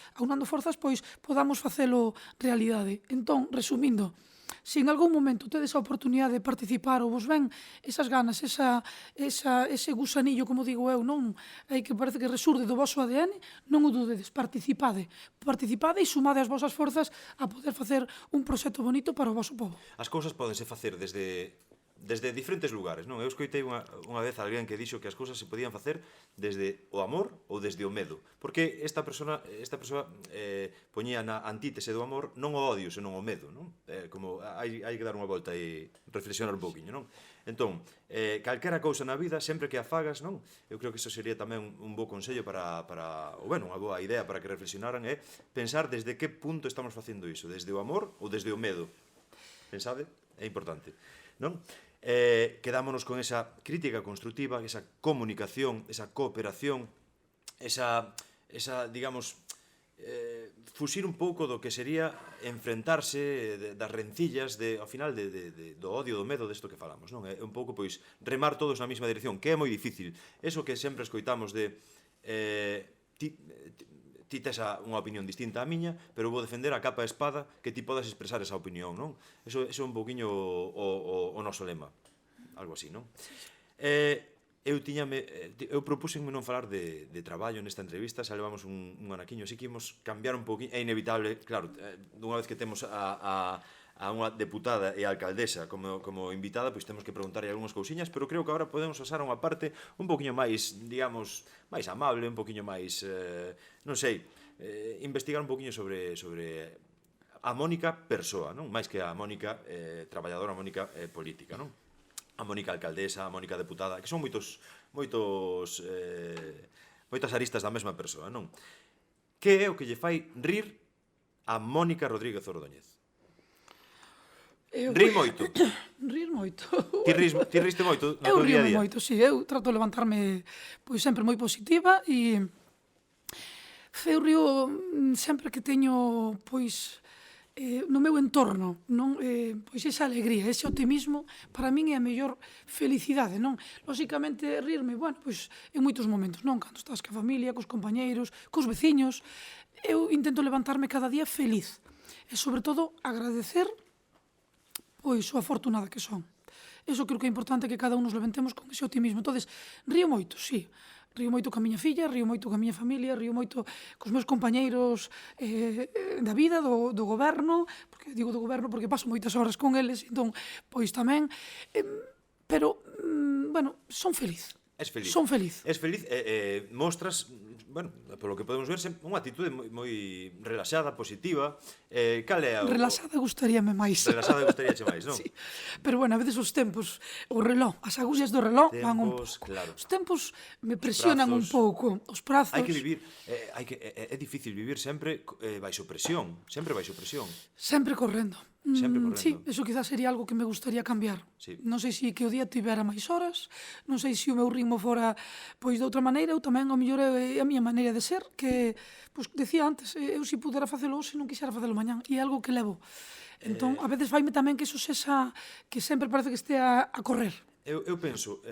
pois podamos facelo realidade. Entón, resumindo, se en algún momento tedes a oportunidade de participar ou vos ven esas ganas, ese gusanillo, como digo eu, non hai que parece que resurde do vosso ADN, non o dudedes, participade e sumade as vosas forzas a poder facer un proxecto bonito para o voso pobo. As cousas pódense facer desde diferentes lugares, non? Eu escoitei unha vez a alguén que dixo que as cousas se podían facer desde o amor ou desde o medo. Porque esta persoa poñía na antítese do amor non o odio, senón o medo, non? Como hai que dar unha volta e reflexionar un pouquiño, non? Entón, calquera cousa na vida, sempre que a fagas, non? Eu creo que iso sería tamén un bo consello ou bueno, unha boa idea para que reflexionaran é pensar desde que punto estamos facendo iso, desde o amor ou desde o medo. Pensade? É importante, non? Quedámonos con esa crítica constructiva, esa comunicación, esa cooperación, esa digamos, fuxir un pouco do que sería enfrentarse das rencillas, ao final do odio, do medo desto que falamos, non? É un pouco, pois, remar todos na mesma dirección, que é moi difícil. Eso que sempre escoitamos de ti tes unha opinión distinta á miña, pero vou defender a capa e espada que ti podas expresar esa opinión, non? Eso é un pouquiño o noso lema, algo así, non? Eu propúxenme non falar de traballo nesta entrevista, xa levamos un anaquiño, así que imos cambiar un pouquiño, é inevitable, claro, dunha vez que temos a unha deputada e alcaldesa como invitada, pois temos que preguntarlle algunhas cousiñas, pero creo que agora podemos pasar a unha parte un poquinho máis, digamos, máis amable, un poquinho máis, non sei, investigar un poquinho sobre a Mónica persoa, non? Máis que a Mónica traballadora, a Mónica política, non? A Mónica alcaldesa, a Mónica deputada, que son moitas aristas da mesma persoa, non? Que é o que lle fai rir a Mónica Rodríguez Ordóñez? Rir moito. Rir moito. Ti riste moito no teu día a día? Eu rio moito, si. Eu trato de levantarme pois sempre moi positiva e eu rio sempre que teño pois no meu entorno, non? Pois esa alegría, ese optimismo, para min é a mellor felicidade, non? Lóxicamente, rirme, bueno, pois en moitos momentos, non? Cando estás ca familia, cos compañeiros, cos veciños, eu intento levantarme cada día feliz e, sobre todo, agradecer pois o afortunada que son. Eso creo que é importante que cada un nos levantemos con ese optimismo. Entonces, río moito, sí. Río moito ca miña filla, río moito ca miña familia, río moito cos meus compañeiros da vida, do goberno, porque digo do goberno porque paso moitas horas con eles, entón, pois tamén, pero, bueno, son feliz. És feliz. Son feliz. És feliz e mostras, bueno, polo que podemos ver, unha actitude moi relaxada, positiva. Cal é o... Relaxada gustaríame máis. Relaxada gustaríache máis, non? Sí. Pero bueno, a veces os tempos, o reloj, as agullas do reloj van un Tempos, pouco. claro. Os tempos me presionan un prazos. pouco, os prazos. Hai que vivir, é difícil vivir sempre baixo presión, sempre baixo presión. Sempre correndo. Sempre correndo. Sí, eso quizás sería algo que me gustaría cambiar. Sí. Non sei se que o día tivera máis horas, non sei se o meu ritmo fora pois de outra maneira, ou tamén ao mellor é a miña maneira de ser, que, pois, decía antes, eu se pudera facelo hoxe non quixera facelo mañán, e é algo que levo. Entón, a veces faime tamén que eso sexa, que sempre parece que estea a correr. Eu penso,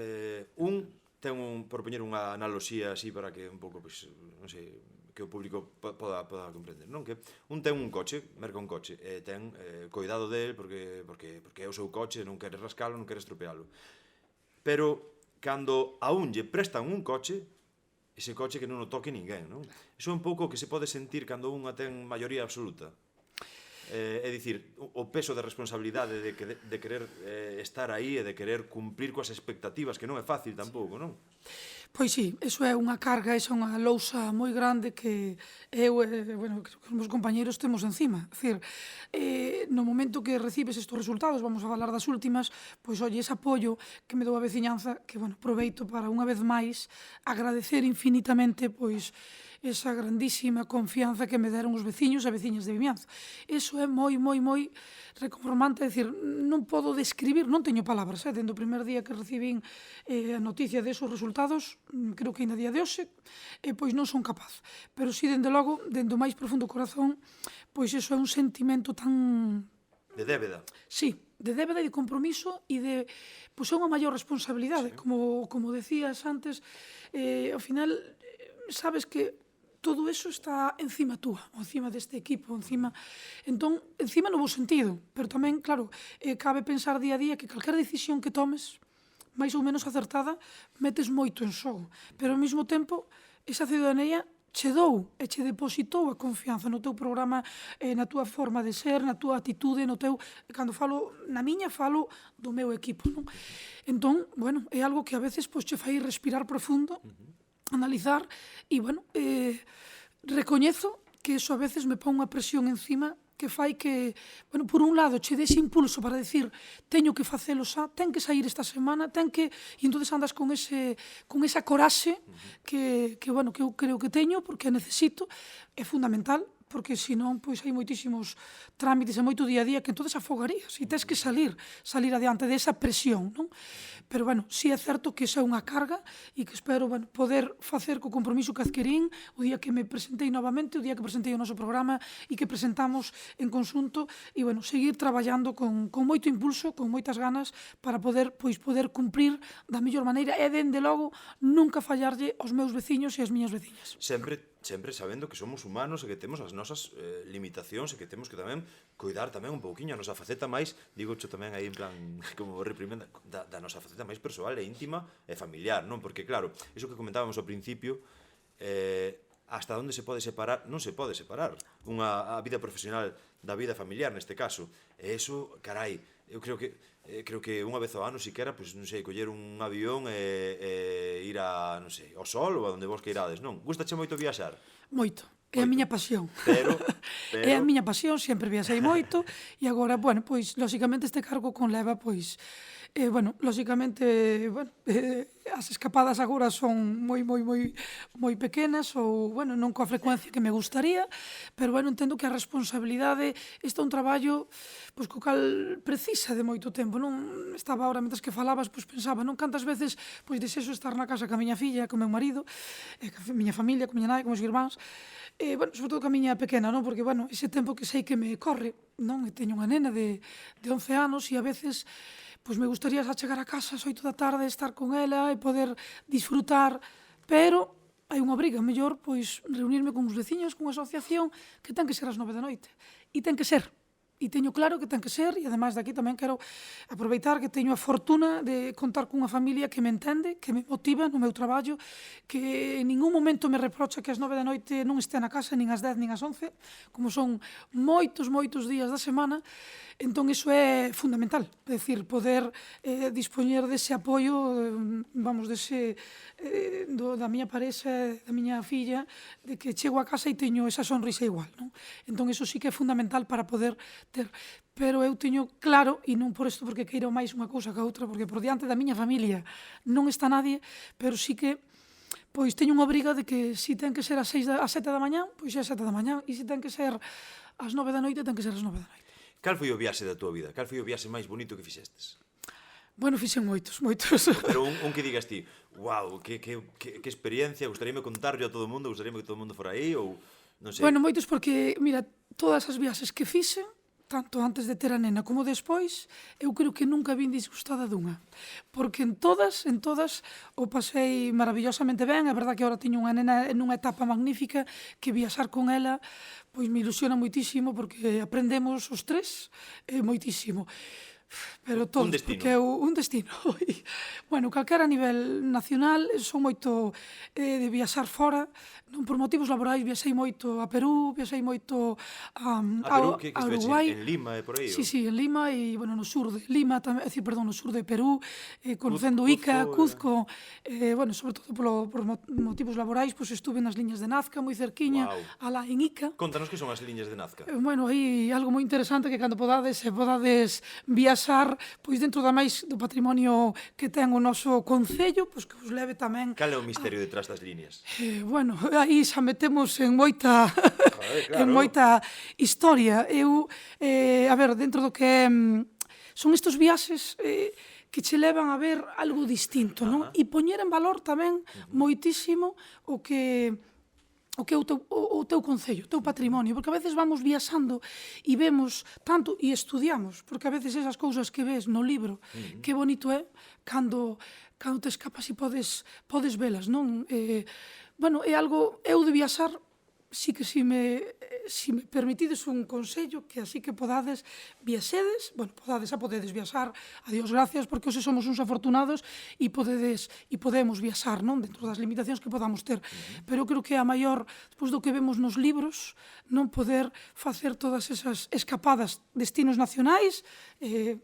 ten por poñer unha analoxía así para que un pouco, pois, non sei, que o público poda comprender, non? Que ten un coche, merca un coche, e ten coidado del porque é o seu coche, non quere rascalo, non quere estropealo. Pero cando a un lle prestan un coche, ese coche que non o toque ninguén, non? Iso é un pouco que se pode sentir cando unha ten maioría absoluta. É dicir, o peso de responsabilidade de querer estar aí e de querer cumplir coas expectativas, que non é fácil tampouco, non? Pois sí, eso é unha carga, esa é unha lousa moi grande que eu e, bueno, que os meus compañeiros temos encima. É dicir, no momento que recibes estes resultados, vamos a falar das últimas, pois, oye, ese apoio que me dou a veciñanza, que, bueno, aproveito para unha vez máis agradecer infinitamente, pois, esa grandísima confianza que me deron os veciños e veciñas de Vimianzo. Iso é moi, moi, moi reconformante, é dicir, non podo describir, non teño palabras, dende o primer día que recibín a noticia desos resultados, creo que ainda día de hoxe, pois non son capaz. Pero si, dende logo, dende o máis profundo corazón, pois iso é un sentimento tan... De débeda. Sí, de débeda e de compromiso e de, pois, é unha maior responsabilidade, sí. Como decías antes, ao final, sabes que todo eso está encima túa, encima deste equipo, encima... Entón, encima no bo sentido, pero tamén, claro, cabe pensar día a día que calquera decisión que tomes, máis ou menos acertada, metes moito en xogo. Pero ao mesmo tempo, esa ciudadanía che dou e che depositou a confianza no teu programa, na túa forma de ser, na túa atitude, no teu... Cando falo na miña, falo do meu equipo, non? Entón, bueno, é algo que a veces pois, che fai respirar profundo, analizar, e, bueno, recoñezo que eso a veces me pon unha presión encima que fai que, bueno, por un lado, che dese impulso para decir teño que facelo xa, ten que sair esta semana, ten que... E entón andas con esa coraxe que, bueno, que eu creo que teño, porque a necesito, é fundamental, porque senón, pois, hai moitísimos trámites e moito día a día que entón afogarías e tens que salir adiante desa presión, non? Pero, bueno, si é certo que esa é unha carga e que espero, bueno, poder facer co compromiso que adquirín o día que me presentei novamente, o día que presentei o noso programa e que presentamos en conxunto e, bueno, seguir traballando con moito impulso, con moitas ganas para poder cumprir da mellor maneira e, dende logo, nunca fallarlle aos meus veciños e ás miñas veciñas. Sempre sabendo que somos humanos e que temos as nosas limitacións e que temos que tamén cuidar tamén un pouquiño a nosa faceta máis, digo xo tamén aí en plan como reprimenda, da nosa faceta máis persoal e íntima e familiar, non? Porque claro, iso que comentábamos ao principio, hasta onde se pode separar, non se pode separar a vida profesional da vida familiar neste caso, e iso, carai, eu creo que unha vez ao ano siquera, pois non sei, coller un avión e ir a, non sei, ao sol ou a onde vos queirades, non? Gustache moito viaxar? Moito. É a miña pasión. Pero... É a miña pasión, sempre viaxei moito e agora, bueno, pois, lóxicamente este cargo conleva, pois, bueno, lóxicamente, bueno, as escapadas agora son moi pequenas ou, bueno, non coa frecuencia que me gustaría, pero, bueno, entendo que a responsabilidade está un traballo, pois, co cal precisa de moito tempo, non? Estaba agora, mentres que falabas, pois, pensaba, non? Cantas veces, pois, desexo estar na casa ca miña filla, co meu marido, ca miña familia, co miña nai, con meus irmáns, bueno, sobre todo ca miña pequena, non? Porque, bueno, ese tempo que sei que me corre, non? E teño unha nena de 11 anos e a veces, pois me gustaría xa chegar a casa ás 8 da tarde, estar con ela e poder disfrutar, pero hai unha obriga, mellor, pois, reunirme con os veciños, con unha asociación que ten que ser ás 9 da noite. E ten que ser. e teño claro que ten que ser, e ademais daqui tamén quero aproveitar que teño a fortuna de contar cunha familia que me entende, que me motiva no meu traballo, que en ningún momento me reprocha que ás 9 da noite non este na casa, nin ás 10, nin ás 11, como son moitos días da semana. Entón, iso é fundamental, é dicir, poder dispoñer dese apoio, vamos, da miña parexa, da miña filla, de que chego a casa e teño esa sonrisa igual, non? Entón, iso sí que é fundamental para poder ter. Pero eu teño claro, e non por isto porque queiro máis unha cousa que a outra, porque por diante da miña familia non está nadie, pero sí que pois teño unha obriga de que se ten que ser ás 7 da mañá, pois é ás 7 da mañá, e se ten que ser ás 9 da noite, ten que ser ás 9 da noite. Cal foi o viaxe da túa vida? Cal foi o viaxe máis bonito que fixestes? Bueno, fixen moitos. Pero un que digas ti, wow, que experiencia, gustaríame contarlo a todo o mundo, gustaríame que todo o mundo fora aí, ou non sei. Bueno, moitos porque, mira, todas as viaxes que fixen, tanto antes de ter a nena como despois, eu creo que nunca vin disgustada dunha. Porque en todas, o pasei maravillosamente ben. É verdad que agora teño unha nena nunha etapa magnífica, que viaxar con ela pois me ilusiona moitísimo, porque aprendemos os tres moitísimo. Pero todo, porque é un destino. Bueno, calquera a nivel nacional, son moito de viaxar fora, non por motivos laborais, viaxei moito a Perú, viaxei moito a Uruguai. En Lima e por aí? Sí, en Lima e, bueno, no sur de Lima, no sur de Perú, conocendo Ica, Cuzco, bueno, sobre todo por motivos laborais, pois estuve nas liñas de Nazca, moi cerquiña, alá en Ica. Contanos que son as liñas de Nazca. Bueno, aí algo moi interesante que cando podades viaxar, pois dentro da máis do patrimonio que ten o noso concello, pois que vos leve tamén... Cal é o misterio detrás das liñas? Bueno, aí xa metemos en moita en moita historia. Eu, a ver, dentro do que son estes viaxes que che levan a ver algo distinto, non? E poñer en valor tamén moitísimo o que é o teu concello, o teu patrimonio, porque a veces vamos viaxando e vemos tanto e estudiamos, porque a veces esas cousas que ves no libro, que bonito é cando te escapas e podes velas, non? Bueno, é algo, eu de viaxar, sí que si me permitides un consello, que así que podades viaxedes, bueno, podedes viaxar, a Dios gracias, porque hoxe somos uns afortunados e podemos viaxar, non? Dentro das limitacións que podamos ter. Pero eu creo que a maior, despois do que vemos nos libros, non poder facer todas esas escapadas, destinos nacionais,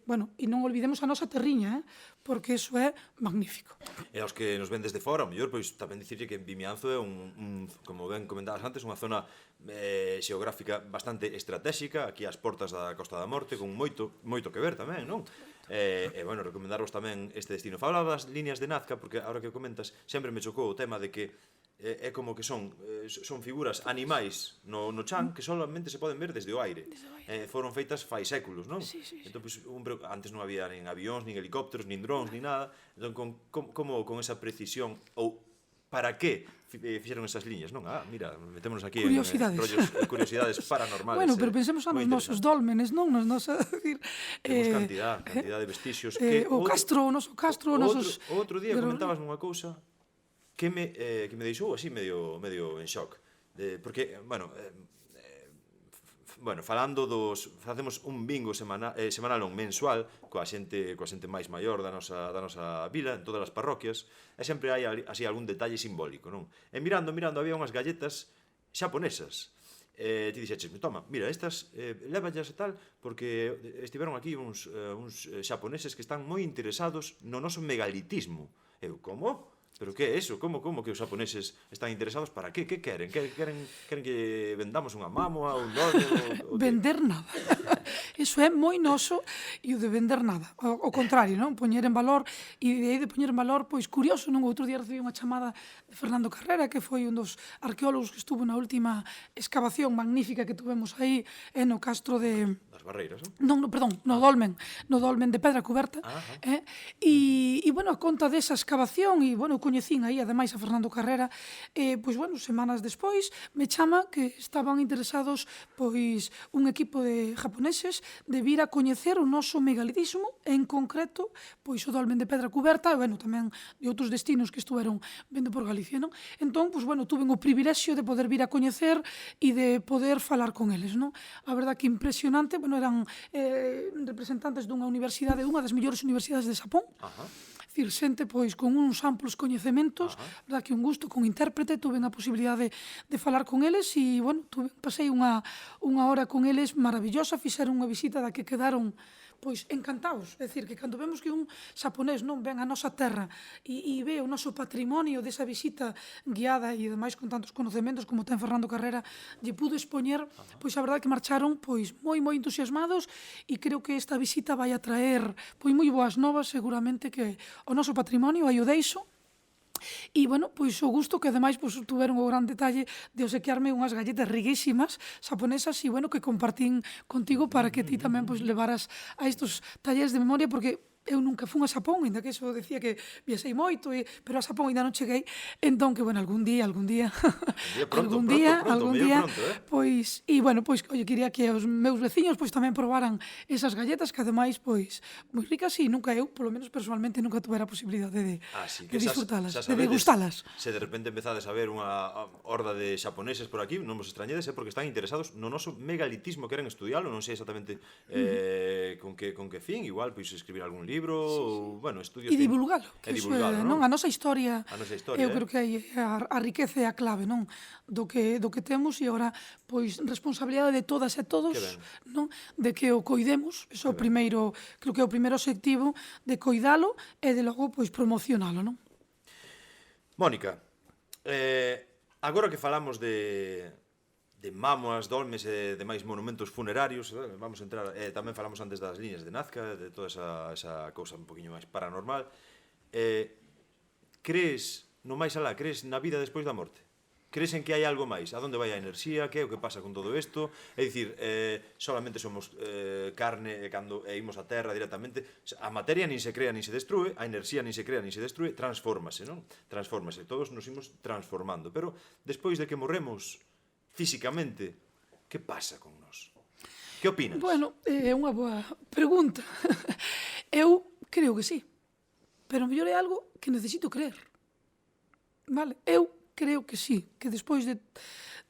bueno, e non olvidemos a nosa terriña, porque iso é magnífico. E aos que nos ven desde fora, ao mellor, pois tamén dicirlle que Vimianzo é como ben comentabas antes, unha zona xeográfica bastante estratégica, aquí ás portas da Costa da Morte, con moito que ver tamén, non? E, bueno, recomendarvos tamén este destino. Falaba das líneas de Nazca, porque agora que o comentas, sempre me chocou o tema de que é como que son figuras animais no chan que solamente se poden ver desde o aire. Foron feitas fai séculos, non? Entón, antes non había nin avións, nin helicópteros, nin drones, nin nada. Entón, como con esa precisión, ou para que fixeron esas liñas, non? Mira, metémonos aquí en curiosidades paranormales. Bueno, pero pensemos nos nosos dólmenes, non? Temos cantidad de vestixios. O noso castro, o nosos... Outro día comentabas unha cousa que me deixou así medio en shock, porque, bueno, facemos un bingo semanal ou mensual coa xente máis maior da nosa vila, en todas as parroquias, e sempre hai así algún detalle simbólico, non? E mirando, había unhas galletas xaponesas. Ti dixeches, toma, mira, estas lévallas e tal, porque estiveron aquí uns xaponeses que están moi interesados no noso megalitismo. Eu, como? Pero que é eso? Como que os xaponeses están interesados para que? Que queren? Queren que vendamos unha mámoa, un dolme? Vender nada. Iso é moi noso e o de vender nada. O contrario, non? Poñer en valor, e de aí de poñer en valor, pois curioso, non? Outro día recibí unha chamada de Fernando Carrera, que foi un dos arqueólogos que estuvo na última excavación magnífica que tuvemos aí no castro de... Das Barreiras, non? Non, perdón, no dolmen de pedra cuberta. E, bueno, a conta desa excavación, e, bueno, coñecín aí, ademais, a Fernando Carrera, pois, bueno, semanas despois, me chama que estaban interesados, pois, un equipo de japoneses de vir a coñecer o noso megalitismo, en concreto, pois o Dolmen de Pedra Cuberta, e, bueno, tamén de outros destinos que estuveron vendo por Galicia, non? Entón, pois, bueno, tuven o privilexio de poder vir a coñecer e de poder falar con eles, non? A verdad que impresionante, bueno, eran representantes dunha universidade, unha das mellores universidades de Xapón, dicir, xente pois con uns amplos coñecementos, verdad que un gusto con intérprete, tuve a posibilidade de falar con eles e, bueno, pasei unha hora con eles maravillosa, fixeron unha visita da que quedaron pois encantados, é dicir, que cando vemos que un xaponés non ven a nosa terra e ve o noso patrimonio desa visita guiada e demais con tantos conocementos como ten Fernando Carrera lle pudo expoñer, pois a verdade que marcharon pois moi entusiasmados e creo que esta visita vai a traer pois moi boas novas, seguramente que o noso patrimonio, aí o deixo. E, bueno, pois o gusto que ademais pois, tuveron o gran detalle de obsequiarme unhas galletas riquísimas xaponesas e, bueno, que compartín contigo para que ti tamén pois, levaras a estos talleres de memoria, porque eu nunca fun a Xapón, ainda que eso decía que viaxei moito, pero a Xapón ainda non cheguei, entón que, bueno, algún día, Pronto, pois, e, bueno, pois, oye, quería que os meus veciños pois tamén probaran esas galletas que, ademais, pois, moi ricas e nunca eu, polo menos personalmente, nunca tuvera a posibilidade de disfrutalas, de degustalas. Se de repente empezades a ver unha horda de xaponeses por aquí, non vos extrañedes, porque están interesados no noso megalitismo, queren estudialo, non sei exactamente con que fin, igual, pois, escribir algún libro, ou, bueno, estudios... E divulgalo, que iso é, non? A nosa historia, eu creo que aí a riqueza é a clave, non? Do que temos e agora, pois, responsabilidade de todas e todos, non? De que o coidemos, iso é o primeiro, creo que é o primeiro obxectivo, de coidalo e de logo, pois, promocionalo, non? Mónica, agora que falamos de mámoas, dolmes e demais monumentos funerarios, vamos a entrar, tamén falamos antes das liñas de Nazca, de toda esa cousa un poquinho máis paranormal. Crees no máis alá, crees na vida despois da morte? Crees en que hai algo máis? A onde vai a enerxía? Que é o que pasa con todo isto? É dicir, solamente somos carne e cando imos a terra directamente, a materia nin se crea nin se destrue, a enerxía nin se crea nin se destrue, transfórmase, non? Transfórmase, todos nos imos transformando, pero despois de que morremos físicamente, que pasa con nós? Que opinas? Bueno, é unha boa pregunta. Eu creo que sí, pero mellor é algo que necesito creer. Vale? Eu creo que sí, que despois de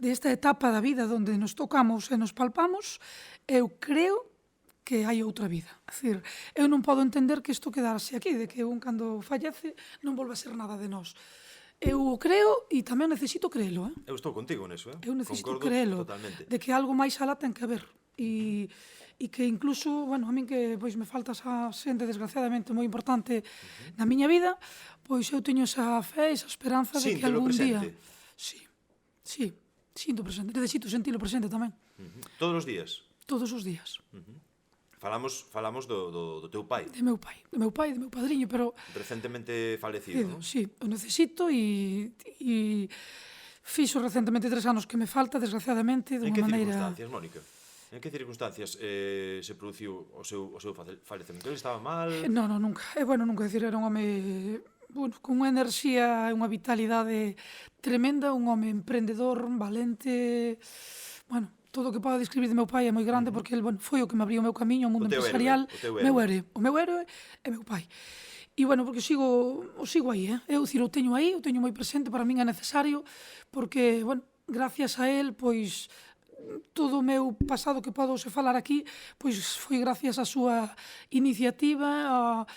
esta etapa da vida onde nos tocamos e nos palpamos, eu creo que hai outra vida. É dicir, eu non podo entender que isto quedarse aquí, de que un cando fallece non volva a ser nada de nós. Eu o creo e tamén necesito creelo, Eu estou contigo neso, Eu necesito creelo, totalmente. De que algo máis alá ten que haber. E que incluso, bueno, a min que pois me falta esa xente desgraciadamente moi importante na miña vida, pois eu teño esa fe, esa esperanza de que algún día... Sí, sinto presente. Necesito sentilo presente tamén. Todos os días? Todos os días. Falamos do teu pai. De meu pai, de meu padriño, pero... Recentemente falecido, non? Sí, o necesito e fixo recentemente 3 anos que me falta, desgraciadamente, dunha maneira... En que circunstancias, Mónica? En que circunstancias se produciu o seu falecemento? Ele estaba mal? Non, nunca. Nunca, decir, era un home con unha enerxía e unha vitalidade tremenda, un home emprendedor, valente, bueno... Todo o que podo describir de meu pai é moi grande porque ele, foi o que me abriu o meu camiño ao mundo empresarial. O meu héroe é meu pai. E, porque o sigo aí, Eu teño aí, o teño moi presente, para min é necesario, porque, gracias a él, pois, todo o meu pasado que podo se falar aquí, pois foi gracias á súa iniciativa, a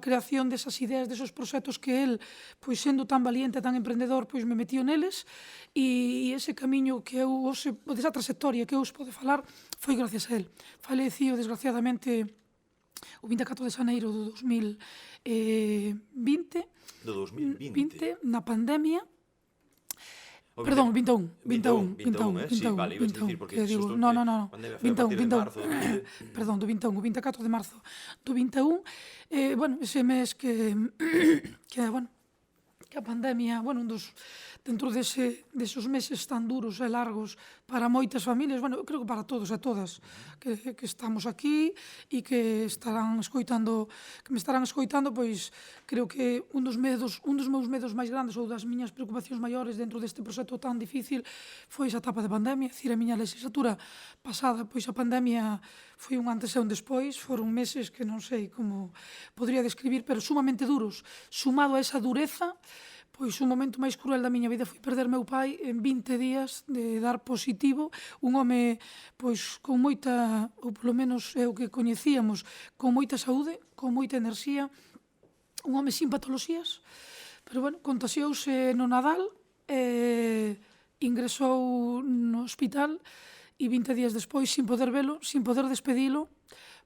creación desas ideas, desos proxectos que él, pois sendo tan valiente, tan emprendedor, pois me metió neles, e ese camiño que eu, desa trayectoria que eu os pode falar, foi gracias a él. Falecío, desgraciadamente, o 24 de xaneiro do 2020, na pandemia. Perdón, 21, sí, vale, ibas a dicir, porque digo, no, 21, perdón, do 21, o 24 de marzo do 21, ese mes que a pandemia, dentro desos meses tan duros e largos para moitas familias, eu creo que para todos e todas que estamos aquí e que me estarán escoitando, pois creo que un dos meus medos máis grandes ou das miñas preocupacións maiores dentro deste proxecto tan difícil foi esa etapa de pandemia. A miña legislatura pasada, pois a pandemia foi un antes e un despois, foron meses que non sei como podría describir, pero sumamente duros. Sumado a esa dureza, pois o momento máis cruel da miña vida foi perder meu pai en 20 días de dar positivo, un home pois con moita, ou polo menos é o que coñecíamos, con moita saúde, con moita enerxía, un home sin patoloxías, pero bueno, contaxiouse no Nadal, ingresou no hospital e 20 días despois, sin poder velo, sin poder despedilo,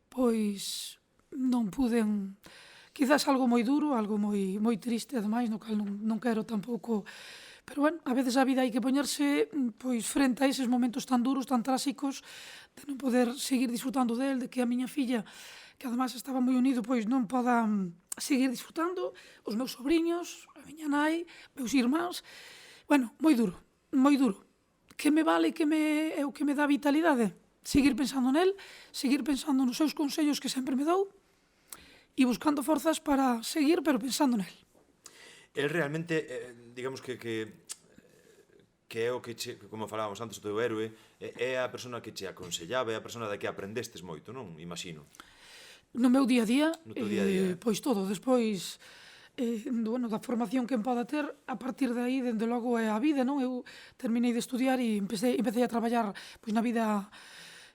pois non puden. Quizás algo moi duro, algo moi triste, ademais, no cal non quero tampouco. Pero, bueno, a veces a vida hai que poñerse pois frente a eses momentos tan duros, tan tráxicos, de non poder seguir disfrutando del, de que a miña filla, que ademais estaba moi unido, pois non poda seguir disfrutando, os meus sobrinhos, a miña nai, meus irmáns. Bueno, moi duro, moi duro. Que me vale, é o que me dá vitalidade? Seguir pensando nel, seguir pensando nos seus consellos que sempre me dou, e buscando forzas para seguir, pero pensando nel. El realmente, digamos que é o que, como falábamos antes, o teu héroe, é a persona que che aconsellaba, é a persona da que aprendestes moito, non? Imagino. No meu día a día, No teu día a día. Pois todo, despois da formación que poda ter, a partir de aí, dende logo, é a vida, non? Eu terminei de estudiar e empecé a traballar pois na vida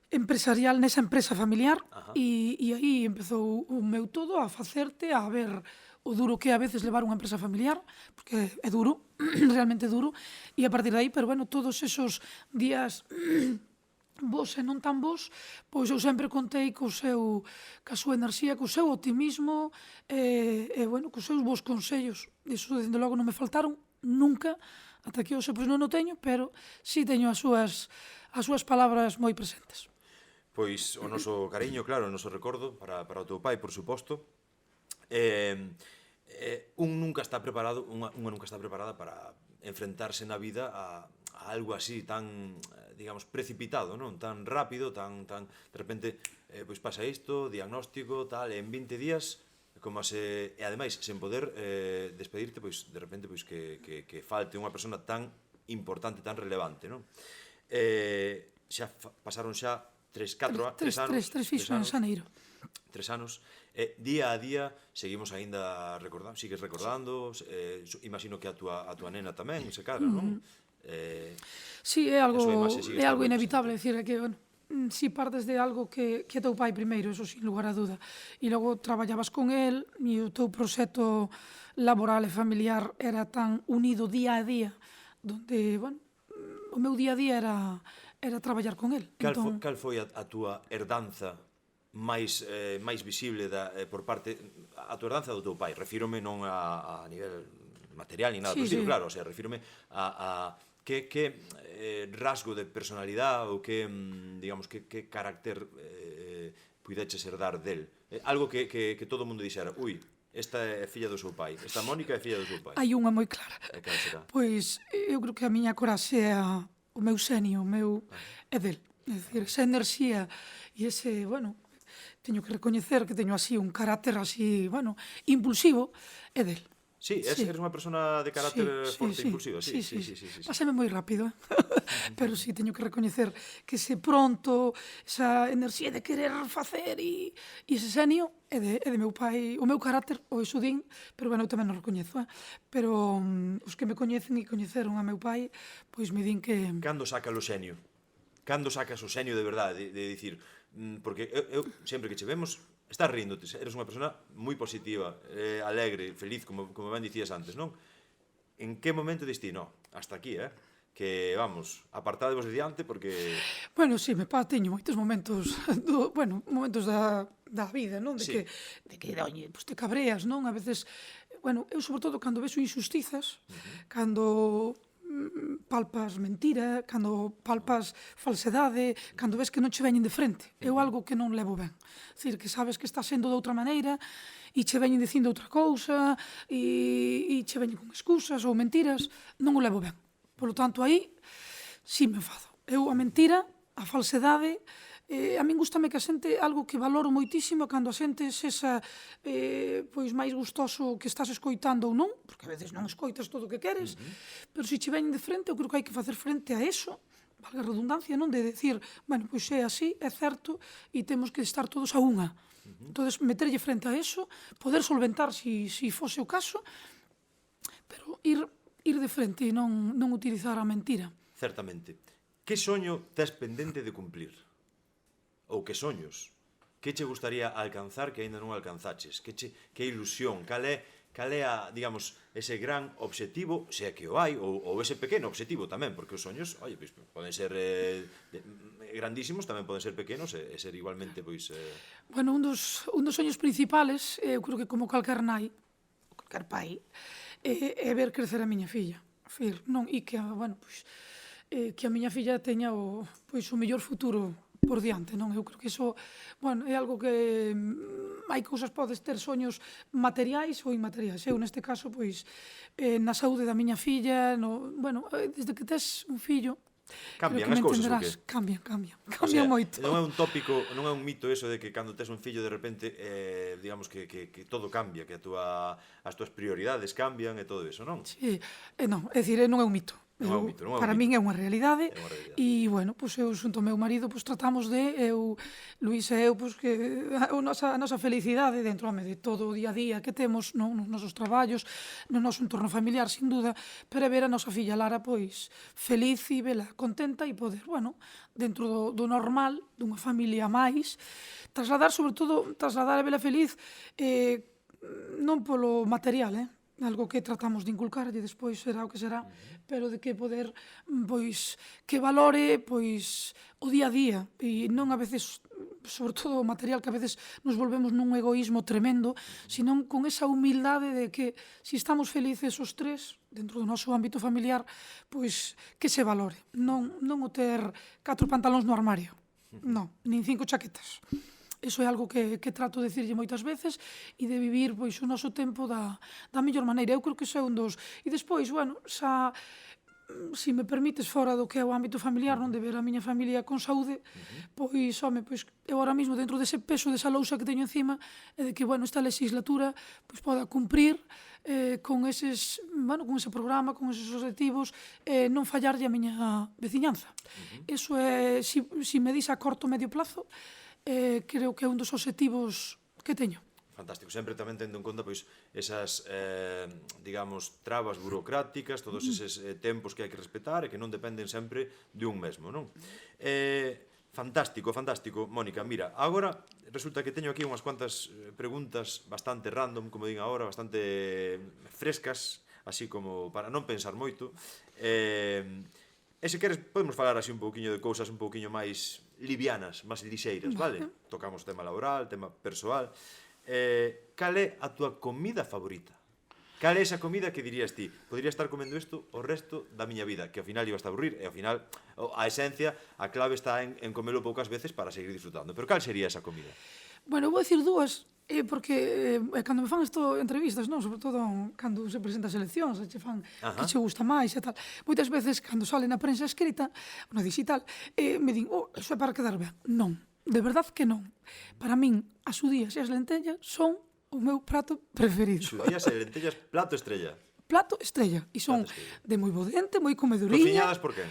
empresarial nesa empresa familiar e aí empezou o meu todo a facerte a ver o duro que é a veces levar unha empresa familiar, porque é duro, realmente duro, e a partir de aí, pero bueno, todos esos días vos e non tan vos, pois eu sempre contei ca súa enerxía, co seu optimismo e bueno, cos seus bons consellos. Iso, dende logo, non me faltaron nunca, ata que hoxe pois non o teño, pero sí teño as súas palabras moi presentes. Pois o noso cariño, claro, o noso recordo para o teu pai, por suposto. Unha nunca está preparada para enfrentarse na vida a algo así tan, digamos, precipitado, non? Tan rápido, tan de repente, pois pasa isto, diagnóstico, tal, en 20 días, como e ademais, sen poder despedirte, pois de repente, pois que falte unha persona tan importante, tan relevante, non? Xa pasaron xa 3 anos. 3 fixo en xaneiro. 3 anos. Día a día seguimos aínda recordando, sigues recordando, imagino que a túa nena tamén, se cadra, non? Sí, é algo inevitable, decir, que, bueno, si partes de algo que é teu pai primeiro, eso sin lugar a duda, e logo traballabas con el, e o teu proxecto laboral e familiar era tan unido día a día, donde, bueno, o meu día a día era traballar con el. Cal foi a túa herdanza máis visible por parte, a túa herdanza do teu pai? Refírome non a nivel material ni nada, sí. Claro, o sea, refírome a que rasgo de personalidade ou que, digamos, que carácter puideches herdar del. Algo que todo o mundo dixera, ui, esta é filla do seu pai, esta Mónica é filla do seu pai. Hai unha moi clara. Pois eu creo que a miña coraxe é o meu xenio, é del. É dicir, esa enerxía e ese, bueno, teño que recoñecer que teño así un carácter así, bueno, impulsivo, é del. Sí, eres unha persona de carácter forte e impulsivo, sí. Pásame moi rápido, pero sí, teño que recoñecer que ese pronto, esa enerxía de querer facer e ese xenio é de meu pai, o meu carácter, o iso din, pero bueno, eu tamén non recoñezo, pero os que me coñecen e coñeceron a meu pai, pois me din que... Cando sacas o xenio? Cando sacas o xenio de verdade, de dicir, porque eu sempre que che vemos, estás ríndote, eres unha persona moi positiva, alegre, feliz, como ben dicías antes, non? En que momento diste, no, hasta aquí, que, vamos, apartadevos de diante, porque... Bueno, sí, teño moitos momentos, momentos da vida, non? De que, oye, pues te cabreas, non? A veces, bueno, eu sobre todo cando vexo injustizas, cando palpas mentira, cando palpas falsedade, cando ves que non che veñen de frente. É algo que non levo ben. É dicir, que sabes que está sendo de outra maneira e che veñen dicindo outra cousa e che veñen con excusas ou mentiras, non o levo ben. Por lo tanto, aí sí me enfado. Eu a mentira, a falsedade, a min gustame que a xente, algo que valoro moitísimo cando a xente esa pois máis gustoso que estás escoitando ou non, porque a veces non escoitas todo o que queres, pero se che veñen de frente, eu creo que hai que facer frente a eso valga a redundancia, non? De decir, bueno, pois é así, é certo, e temos que estar todos a unha. Entonces, meterlle frente a eso, poder solventar si fose o caso, pero ir de frente e non utilizar a mentira. Certamente. Que soño tes pendente de cumplir? Ou que soños? Que che gustaría alcanzar que aínda non alcanzaches? Que ilusión? Cal é digamos, ese gran obxectivo, se é que o hai, ou ese pequeno obxectivo tamén, porque os soños, oi, pois, poden ser grandísimos, tamén poden ser pequenos e ser igualmente, pois... Bueno, un dos soños principales, eu creo que como calquer nai, calquer pai, é ver crecer a miña filla. Non, e que, bueno, pois, que a miña filla teña o mellor futuro por diante, non? Eu creo que iso, bueno, é algo que hai cousas, podes ter soños materiais ou inmateriais. Eu, neste caso, pois, na saúde da miña filla, bueno, desde que tes un fillo, cambian as cousas, o que? Cambian moito. Non é un tópico, non é un mito eso de que cando tes un fillo de repente, digamos que todo cambia, que as túas prioridades cambian e todo eso, non? Sí, non, é dicir, non é un mito. Para min é unha realidade e, bueno, pois eu xunto ao meu marido pois tratamos de, Luís e eu, pois que a nosa felicidade dentro de todo o día a día que temos nos nosos traballos, no noso entorno familiar, sin duda, pero é ver a nosa filla Lara pois feliz e vela contenta e poder, bueno, dentro do normal, dunha familia máis, trasladar a vela feliz non polo material, algo que tratamos de inculcar e despois será o que será, pero de que poder, pois, que valore, pois, o día a día e non a veces, sobre todo o material, que a veces nos volvemos nun egoísmo tremendo, senón con esa humildade de que se estamos felices os tres dentro do noso ámbito familiar, pois que se valore, non o ter 4 pantalóns no armario, non, nin 5 chaquetas. Iso é algo que trato de dicirlle moitas veces e de vivir pois o noso tempo da mellor maneira. Eu creo que iso é un dos... E despois, bueno, xa, se me permites, fora do que é o ámbito familiar, non de ver a miña familia con saúde, pois, home, pois eu ahora mesmo dentro dese peso, desa lousa que teño encima, é de que, bueno, esta legislatura pois poda cumprir con eses, bueno, con ese programa, con eses objetivos, non fallarlle a miña veciñanza. Iso é, se me dis a corto medio plazo, creo que é un dos obxectivos que teño. Fantástico, sempre tamén tendo en conta pois esas, digamos, trabas burocráticas, todos eses tempos que hai que respetar e que non dependen sempre de un mesmo, non? Fantástico, fantástico, Mónica. Mira, agora resulta que teño aquí unhas cuantas preguntas bastante random, como din agora, bastante frescas, así como para non pensar moito. E se queres podemos falar así un pouquiño de cousas un pouquiño máis livianas, máis lixeiras, vale? Tocamos tema laboral, tema persoal. Cal é a túa comida favorita? Cal é esa comida que dirías ti? Podría estar comendo isto o resto da miña vida, que ao final ibas a aburrir, e ao final a esencia, a clave está en comelo poucas veces para seguir disfrutando. Pero cal sería esa comida? Bueno, vou dicir dúas, porque cando me fan entrevistas, non, sobre todo cando se presenta as eleccións, che fan que che gusta máis e tal. Moitas veces, cando sale na prensa escrita, na digital, me din, iso é para quedar ben. Non, de verdad que non. Para min, as xudías e as lentellas son o meu prato preferido. Xudías e lentellas, plato estrella. Plato estrella. E son de moi bo dente, moi comeduriña. Cociñadas por quen?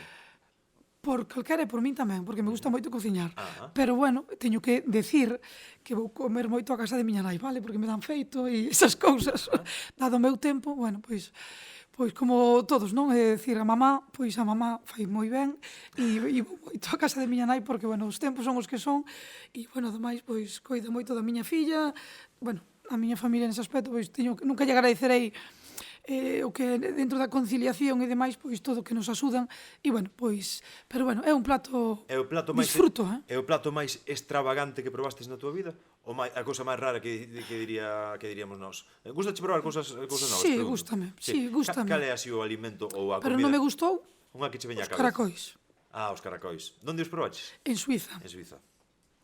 Por calquera e por min tamén, porque me gusta moito cociñar. Pero, bueno, teño que decir que vou comer moito a casa de miña nai, vale? Porque me dan feito e esas cousas. Dado o meu tempo, bueno, pois como todos, non? É dicir, a mamá fai moi ben e vou moito a casa de miña nai porque, bueno, os tempos son os que son e, bueno, ademais, pois, coido moito da miña filla, bueno, a miña familia nese aspecto, pois, nunca lle agradecerei o que dentro da conciliación e demais, pois todo que nos axudan e, bueno, pois, pero, bueno, é un plato disfruto, É o plato máis extravagante que probastes na túa vida? Ou a cousa máis rara que diríamos nós? Gustache probar cousas novas? Sí, gústame. Cal é así o alimento ou a comida? Pero non me gustou Unha que che veña a cabeza. Os caracois. Os caracois. Donde os probaches? En Suiza. En Suiza.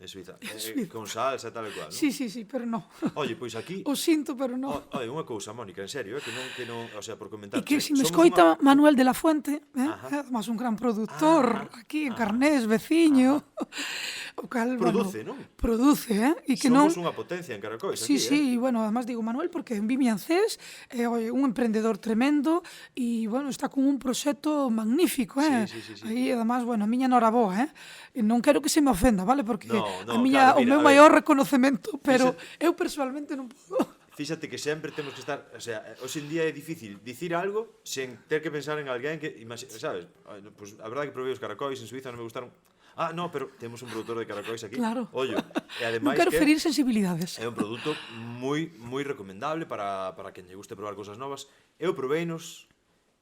En Suiza. Suiza. Con salsa e tal e cual, non? Sí, pero no. Oye, pois aquí... O sinto, pero no. Oye, unha cousa, Mónica, en serio, que non, o sea, por E comentar. que se me escoita Manuel de la Fuente, además un gran produtor aquí en Carnés, veciño, o cal, Produce, bueno, non? produce, e que non... Somos unha potencia en Caracois Sí, aquí, sí, e, bueno, además digo Manuel porque en Vimiancés é un emprendedor tremendo e, bueno, está con un proxecto magnífico, Sí. Aí, además, bueno, a miña noraboa, E non quero que se me ofenda, vale? Porque No, a claro, mira, o meu a ver. maior reconocemento, pero eu personalmente non podo. Fíxate que sempre temos que estar, o sea, hoxe en día é difícil dicir algo sen ter que pensar en alguén que, sabes, pues, a verdade que probei os caracois en Suiza non me gustaron. No, pero temos un produtor de caracois aquí. Claro. Ollo, e Non ademais quero que ferir sensibilidades. é un produto moi recomendable para quen lle guste probar cousas novas. Eu probeinos,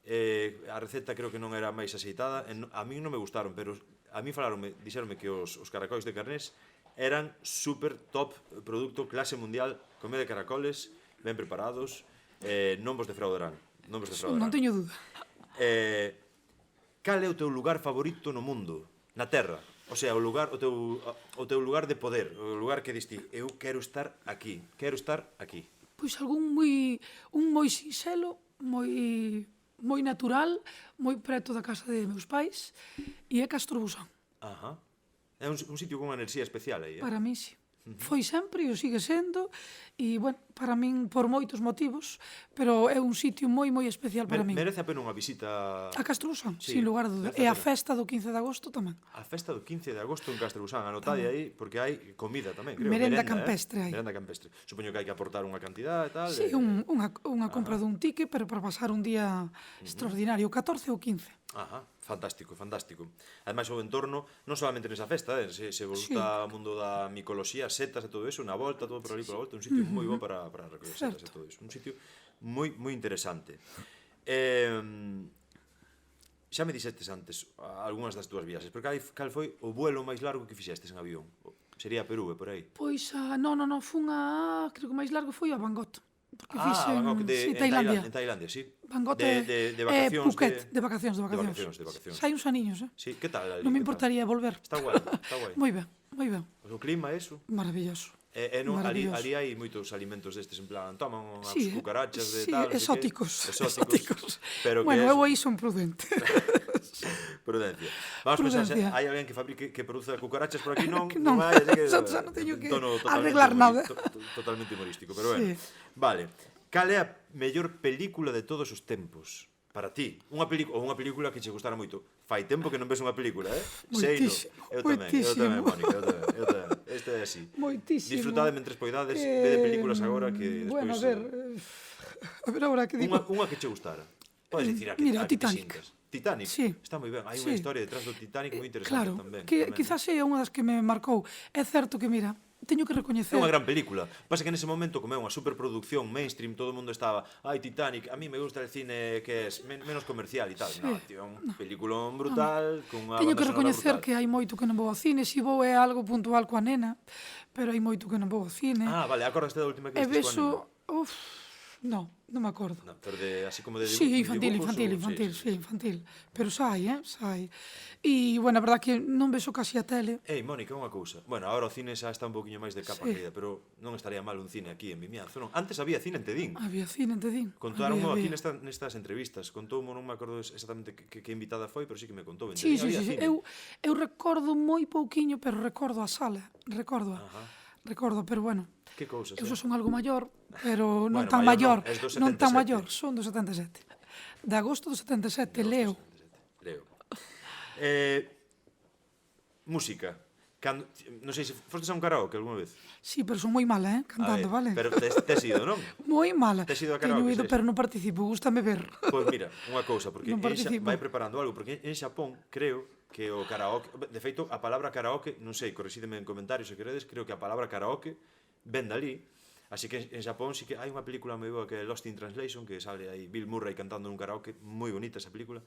a receta creo que non era máis aceitada, a mí non me gustaron, pero a mí dixeronme que os caracois de Carnés eran super top produto, clase mundial, comer de caracoles, ben preparados, non vos defraudarán. Non teño dúda. Cal é o teu lugar favorito no mundo, na Terra? O sea, o teu lugar de poder, o lugar que diste, eu quero estar aquí. Pois un moi sinxelo, moi natural, moi preto da casa de meus pais, e é Castrobusán. Ajá. É un sitio con unha enerxía especial aí, Para mí, sí. Foi sempre e o sigue sendo, e, bueno, para min, por moitos motivos, pero é un sitio moi especial para min. Merece a pena unha visita... A Castrobusán, Sí, sin lugar a dúda. merece E a a pena. festa do 15 de agosto tamén. A festa do 15 de agosto en Castrobusán, anotade aí, porque hai comida tamén, creo. Merenda campestre hai. Merenda campestre. Supoño que hai que aportar unha cantidad e tal. Sí, unha compra dun ticket, pero para pasar un día extraordinario, o 14 ou 15. Ajá, fantástico. Ademais, o entorno, non solamente nesa festa, se vos gusta o mundo da micoloxía, setas e todo eso, unha volta, todo por ali por a volta, un sitio moi bo para recoller setas e todo eso. Un sitio moi interesante. Xa me dixestes antes algunhas das túas viaxes, pero cal foi o vuelo máis largo que fixestes en avión? Sería Perú, por aí? Pois, non, fun creo que o máis largo foi a Bangkok. Porque Bangkok en Tailandia. En Tailandia, sí. Bangkok de vacacións. Phuket, de vacacións. De vacacións. Hai uns aniños, Sí, que tal? Non me importaría volver. Está guai. Moi ben. O clima, eso. Maravilloso. Ali hai moitos alimentos destes, en plan, toman unhas cucarachas de sí, tal, exóticos. Pero bueno, eu aí son prudente. Prudencia. Vamos a pensar, hai alguén que produza cucarachas por aquí, non hai, así que xa non teño que arreglar nada. Totalmente humorístico, pero bueno. Vale. Cal é a mellor película de todos os tempos? Para ti, unha película que che gustara moito. Fai tempo que non ves unha película, Moitísimo. Eu tamén, Mónica, eu tamén. Este é así. Moitísimo. Disfrutade mentres poidades, vede películas agora que despois... Bueno, a ver agora que digo. Unha que che gustara. Podes dicir a que Titanic. Titanic? Sí. Está moi ben. Hai unha historia detrás do Titanic moi interesante claro, tamén. Que quizás é unha das que me marcou. É certo que, mira, teño que recoñecer... É unha gran película. Pasa que nese momento, como é unha superproducción mainstream, todo o mundo estaba, Titanic, a mí me gusta el cine que é menos comercial e tal. Sí. No, tío, é un peliculón brutal, con unha Teño que banda sonora recoñecer brutal. que hai moito que non vou ao cine, si vou é algo puntual coa nena, pero hai moito que non vou ao cine. Vale, acordaste da última que E vistes coa nena? vexo... non me acordo. No, pero así como de Sí, dibujos, infantil. Pero sai. E, bueno, a verdad que non vexo casi a tele. Mónica, unha cousa. Bueno, agora o cine xa está un poquinho máis de capa caída, pero non estaría mal un cine aquí en Vimianzo, non? Antes había cine en Tedín. Había cine en Tedín. Contaronmo aquí nestas entrevistas. Contoumo, non me acordo exactamente que invitada foi, pero sí que me contou. Sí. Eu recordo moi pouquiño, pero recordo a sala. Recordo, pero bueno. Que cousas, Eu son algo maior, pero non Bueno, tan maior maior. non, Non tan maior, son do 77. De agosto do 77, leo. Música. Non sei se fostes a un karaoke alguna vez. Sí, pero son moi mala, cantando, vale? Pero tes ido, non? Moi mala. Tes ido a karaoke, Teño ido, pero non participo, gústame ver. Pois mira, unha cousa, porque vai preparando algo, porque en Xapón creo que o karaoke, de feito, a palabra karaoke, non sei, corrixídeme en comentarios se queredes, creo que a palabra karaoke ven dali, así que en Xapón sí que hai unha película moi boa que é Lost in Translation, que sale aí Bill Murray cantando nun karaoke, moi bonita esa película,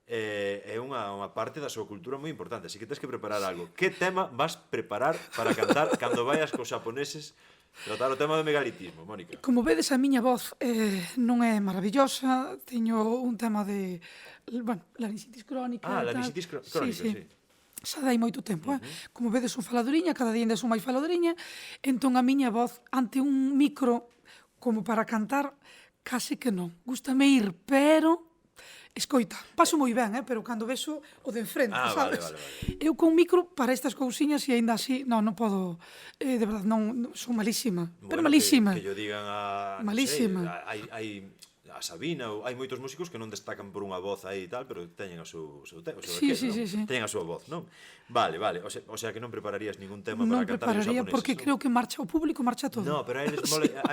é unha parte da súa cultura moi importante, así que tens que preparar algo. Que tema vas preparar para cantar cando vayas cos xaponeses tratar o tema do megalitismo, Mónica? Como vedes, a miña voz non é maravillosa, teño un tema de, bueno, larinxitis crónica. Larinxitis crónica, sí. xa dai moito tempo, como vedes son faladoriña, cada día ainda son máis faladoriña, entón a miña voz ante un micro como para cantar, case que non. Gústame ir, pero escoita, paso moi ben, pero cando vexo o de enfrente, sabes? Vale. Eu con micro para estas cousiñas e aínda así, non podo, de verdade, non, son malísima, pero malísima. Que yo digan a... Malísima. Hai a Sabina, ou hai moitos músicos que non destacan por unha voz aí e tal, pero teñen a seu Sí. Teñen a súa voz, non? Vale. O sea que non prepararías ningún tema Non para cantar os prepararía japoneses, porque non? creo que marcha o público, marcha todo. No, pero a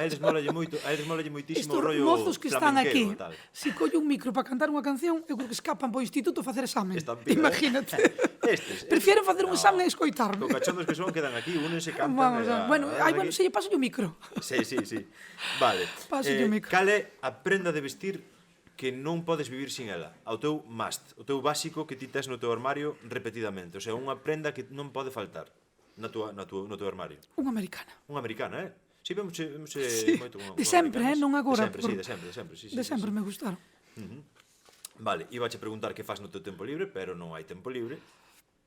eles molalle moitísimo o Estos rollo mozos que están aquí, flamenqueo e tal. si collo un micro para cantar unha canción, eu creo que escapan para o instituto a facer examen. Estampida, Imagínate. Estes Prefieren facer un examen e escoitarme. Co cachondos que son, quedan aquí, únense, cantan... Vamos, bueno, se lle paso o micro. Sí. Vale. Pásalle o micro. Cal é a prenda de vestir que non podes vivir sin ela? O teu must, o teu básico que ti tes no teu armario repetidamente. O sea, unha prenda que non pode faltar no teu armario. Unha americana. Unha americana, Si, vemos moito con De sempre, non agora. De sempre. De sempre me gustaron. Vale, ibache preguntar que fas no teu tempo libre, pero non hai tempo libre.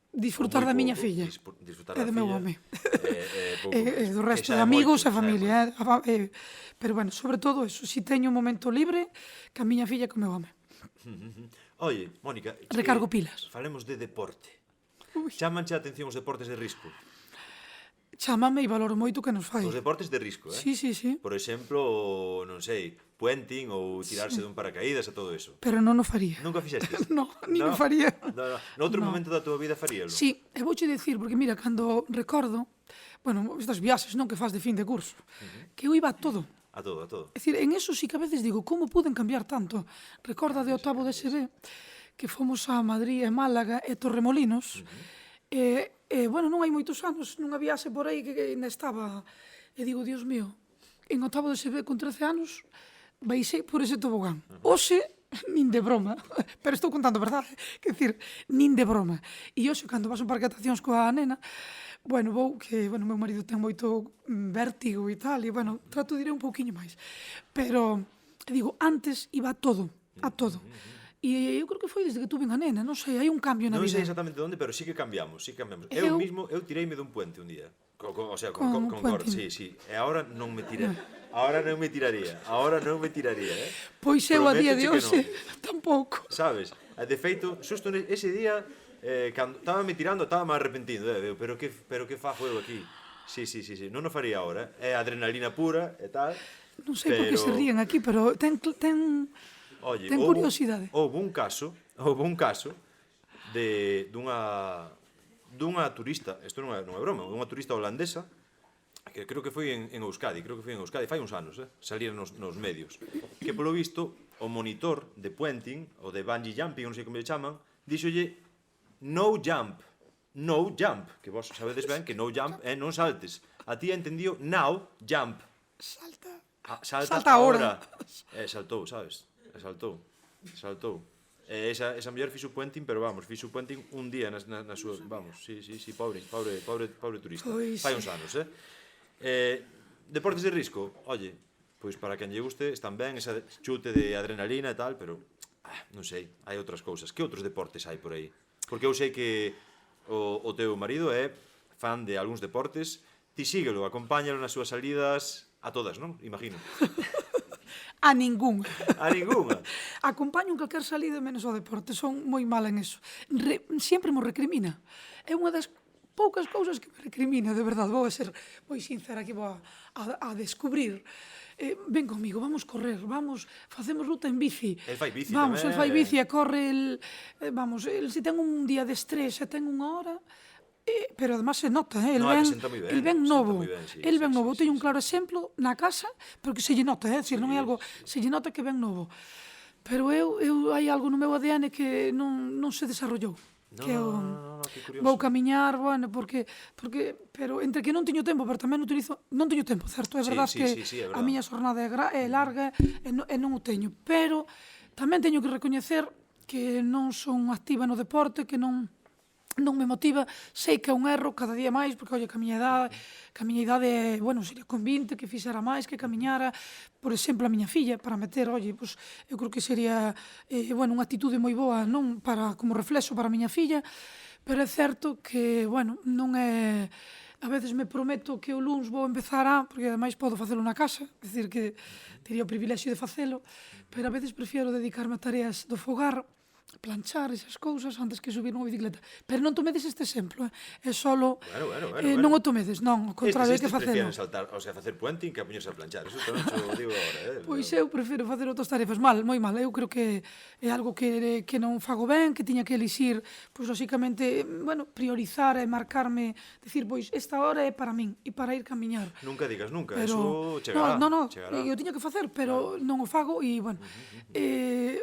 Disfrutar da miña filla. Disfrutar E da do meu filla. home. E do resto de amigos e familia. Pero bueno, sobre todo eso, si teño un momento libre, que a miña filla co meu home. Oye, Mónica, Recargo pilas. Falemos de deporte. Chámanche a atención os deportes de risco? Chámame e valoro moito que nos fai. Os deportes de risco, Sí. Por exemplo, non sei, puenting ou tirarse dun paracaídas e todo eso. Pero non o faría. Nunca fixestes? No, ni o faría. No. Noutro momento da tua vida faríalo? Sí, e vouche dicir, porque mira, cando recordo, bueno, estas viaxes, non, que faz de fin de curso, que eu iba a todo. A todo. É dicir, en eso sí que a veces digo, como puden cambiar tanto? Recorda de octavo de SB, que fomos a Madrid e Málaga e Torremolinos, bueno, non hai moitos anos, nunha viaxe por aí que ainda estaba, e digo, Dios mío, en octavo de SB con 13 anos, baixei por ese tobogán. Oxe, nin de broma, pero estou contando verdade, quer dicir, nin de broma. E hoxe, cando vas a un parque de atraccións coa nena, bueno, meu marido ten moito vértigo e tal, e bueno, trato de ir un pouquiño máis. Pero, digo, antes iba a todo. E eu creo que foi desde que tuve a nena, non sei, hai un cambio na vida. Non sei exactamente onde, pero sí que cambiamos. Eu tireime dun puente un día. O sea, con corda, sí. E agora non me tiré. Ahora non me tiraría, Pois eu a día de hoxe tampouco. Sabes? De feito, xusto ese día, cando estaba me tirando, estaba máis arrepentindo, pero que fago eu aquí? Sí, non o faría agora, é adrenalina pura e tal. Non sei por que se ríen aquí, pero ten curiosidade. Houve un caso dunha turista, isto non é broma, dunha turista holandesa, que creo que foi en Euskadi, fai uns anos, salía nos medios, que polo visto o monitor de puenting, ou de bungee jumping, non sei como lle chaman, díxolle no jump, que vos sabedes ben que no jump é non saltes. A ti entendió now jump. Salta ahora. Saltou, sabes? Saltou. Esa muller fixo puenting, pero fixo puenting un día na súa, pobre turista. Fai uns anos, Deportes de risco, oye, pois para quen lle guste, están ben, esa chute de adrenalina e tal, pero, non sei, hai outras cousas. Que outros deportes hai por aí? Porque eu sei que o teu marido é fan de algúns deportes, ti síguelo, acompáñalo nas súas salidas a todas, non? Imagino. A ningunha. Acompaño en calquer salida menos ao deporte, son moi mala en eso. Sempre mo recrimina. É unha das poucas cousas que me recrimina, de verdade, vou a ser moi sincera, que vou a descubrir. Ven comigo, vamos correr, facemos ruta en bici. El fai bici tamén. El fai bici e corre, se ten un día de estrés e ten unha hora, pero además se nota, el ven novo. El ven novo, teño un claro exemplo na casa, pero que se lle nota, non é algo, se lle nota que ven novo. Pero eu hai algo no meu ADN que non se desarrollou. Que vou camiñar, bueno, pero entre que non teño tempo, pero tamén utilizo, non teño tempo, certo? É verdade que a miña xornada é larga e non o teño, pero tamén teño que recoñecer que non son activa no deporte, que non me motiva, sei que é un erro cada día máis, porque, oye, que a miña idade, bueno, sería con 20, que fixera máis, que camiñara, por exemplo, a miña filla, para meter, oye, pues, eu creo que sería, bueno, unha actitude moi boa, non para, como reflexo para a miña filla, pero é certo que, bueno, non é... A veces me prometo que o luns vou empezar porque ademais podo facelo na casa, é dicir que tería o privilexio de facelo, pero a veces prefiero dedicarme a tareas do fogar, planchar esas cousas antes que subir nunha bicicleta. Pero non tomedes este exemplo, é solo... Non o tomedes, non, ao contrario, hai que facelo. prefieren saltar, o sea, facer puenting que a poñerse a planchar, eso tamén o digo agora, Pois eu prefiro facer outras tarefas, moi mal. Eu creo que é algo que non fago ben, que tiña que elixir, pois, lóxicamente, bueno, priorizar e marcarme, decir, pois, esta hora é para min e para ir camiñar. Nunca digas nunca, Pero, eso chegará. non, chegará. eu tiña que facer, pero non o fago e, bueno,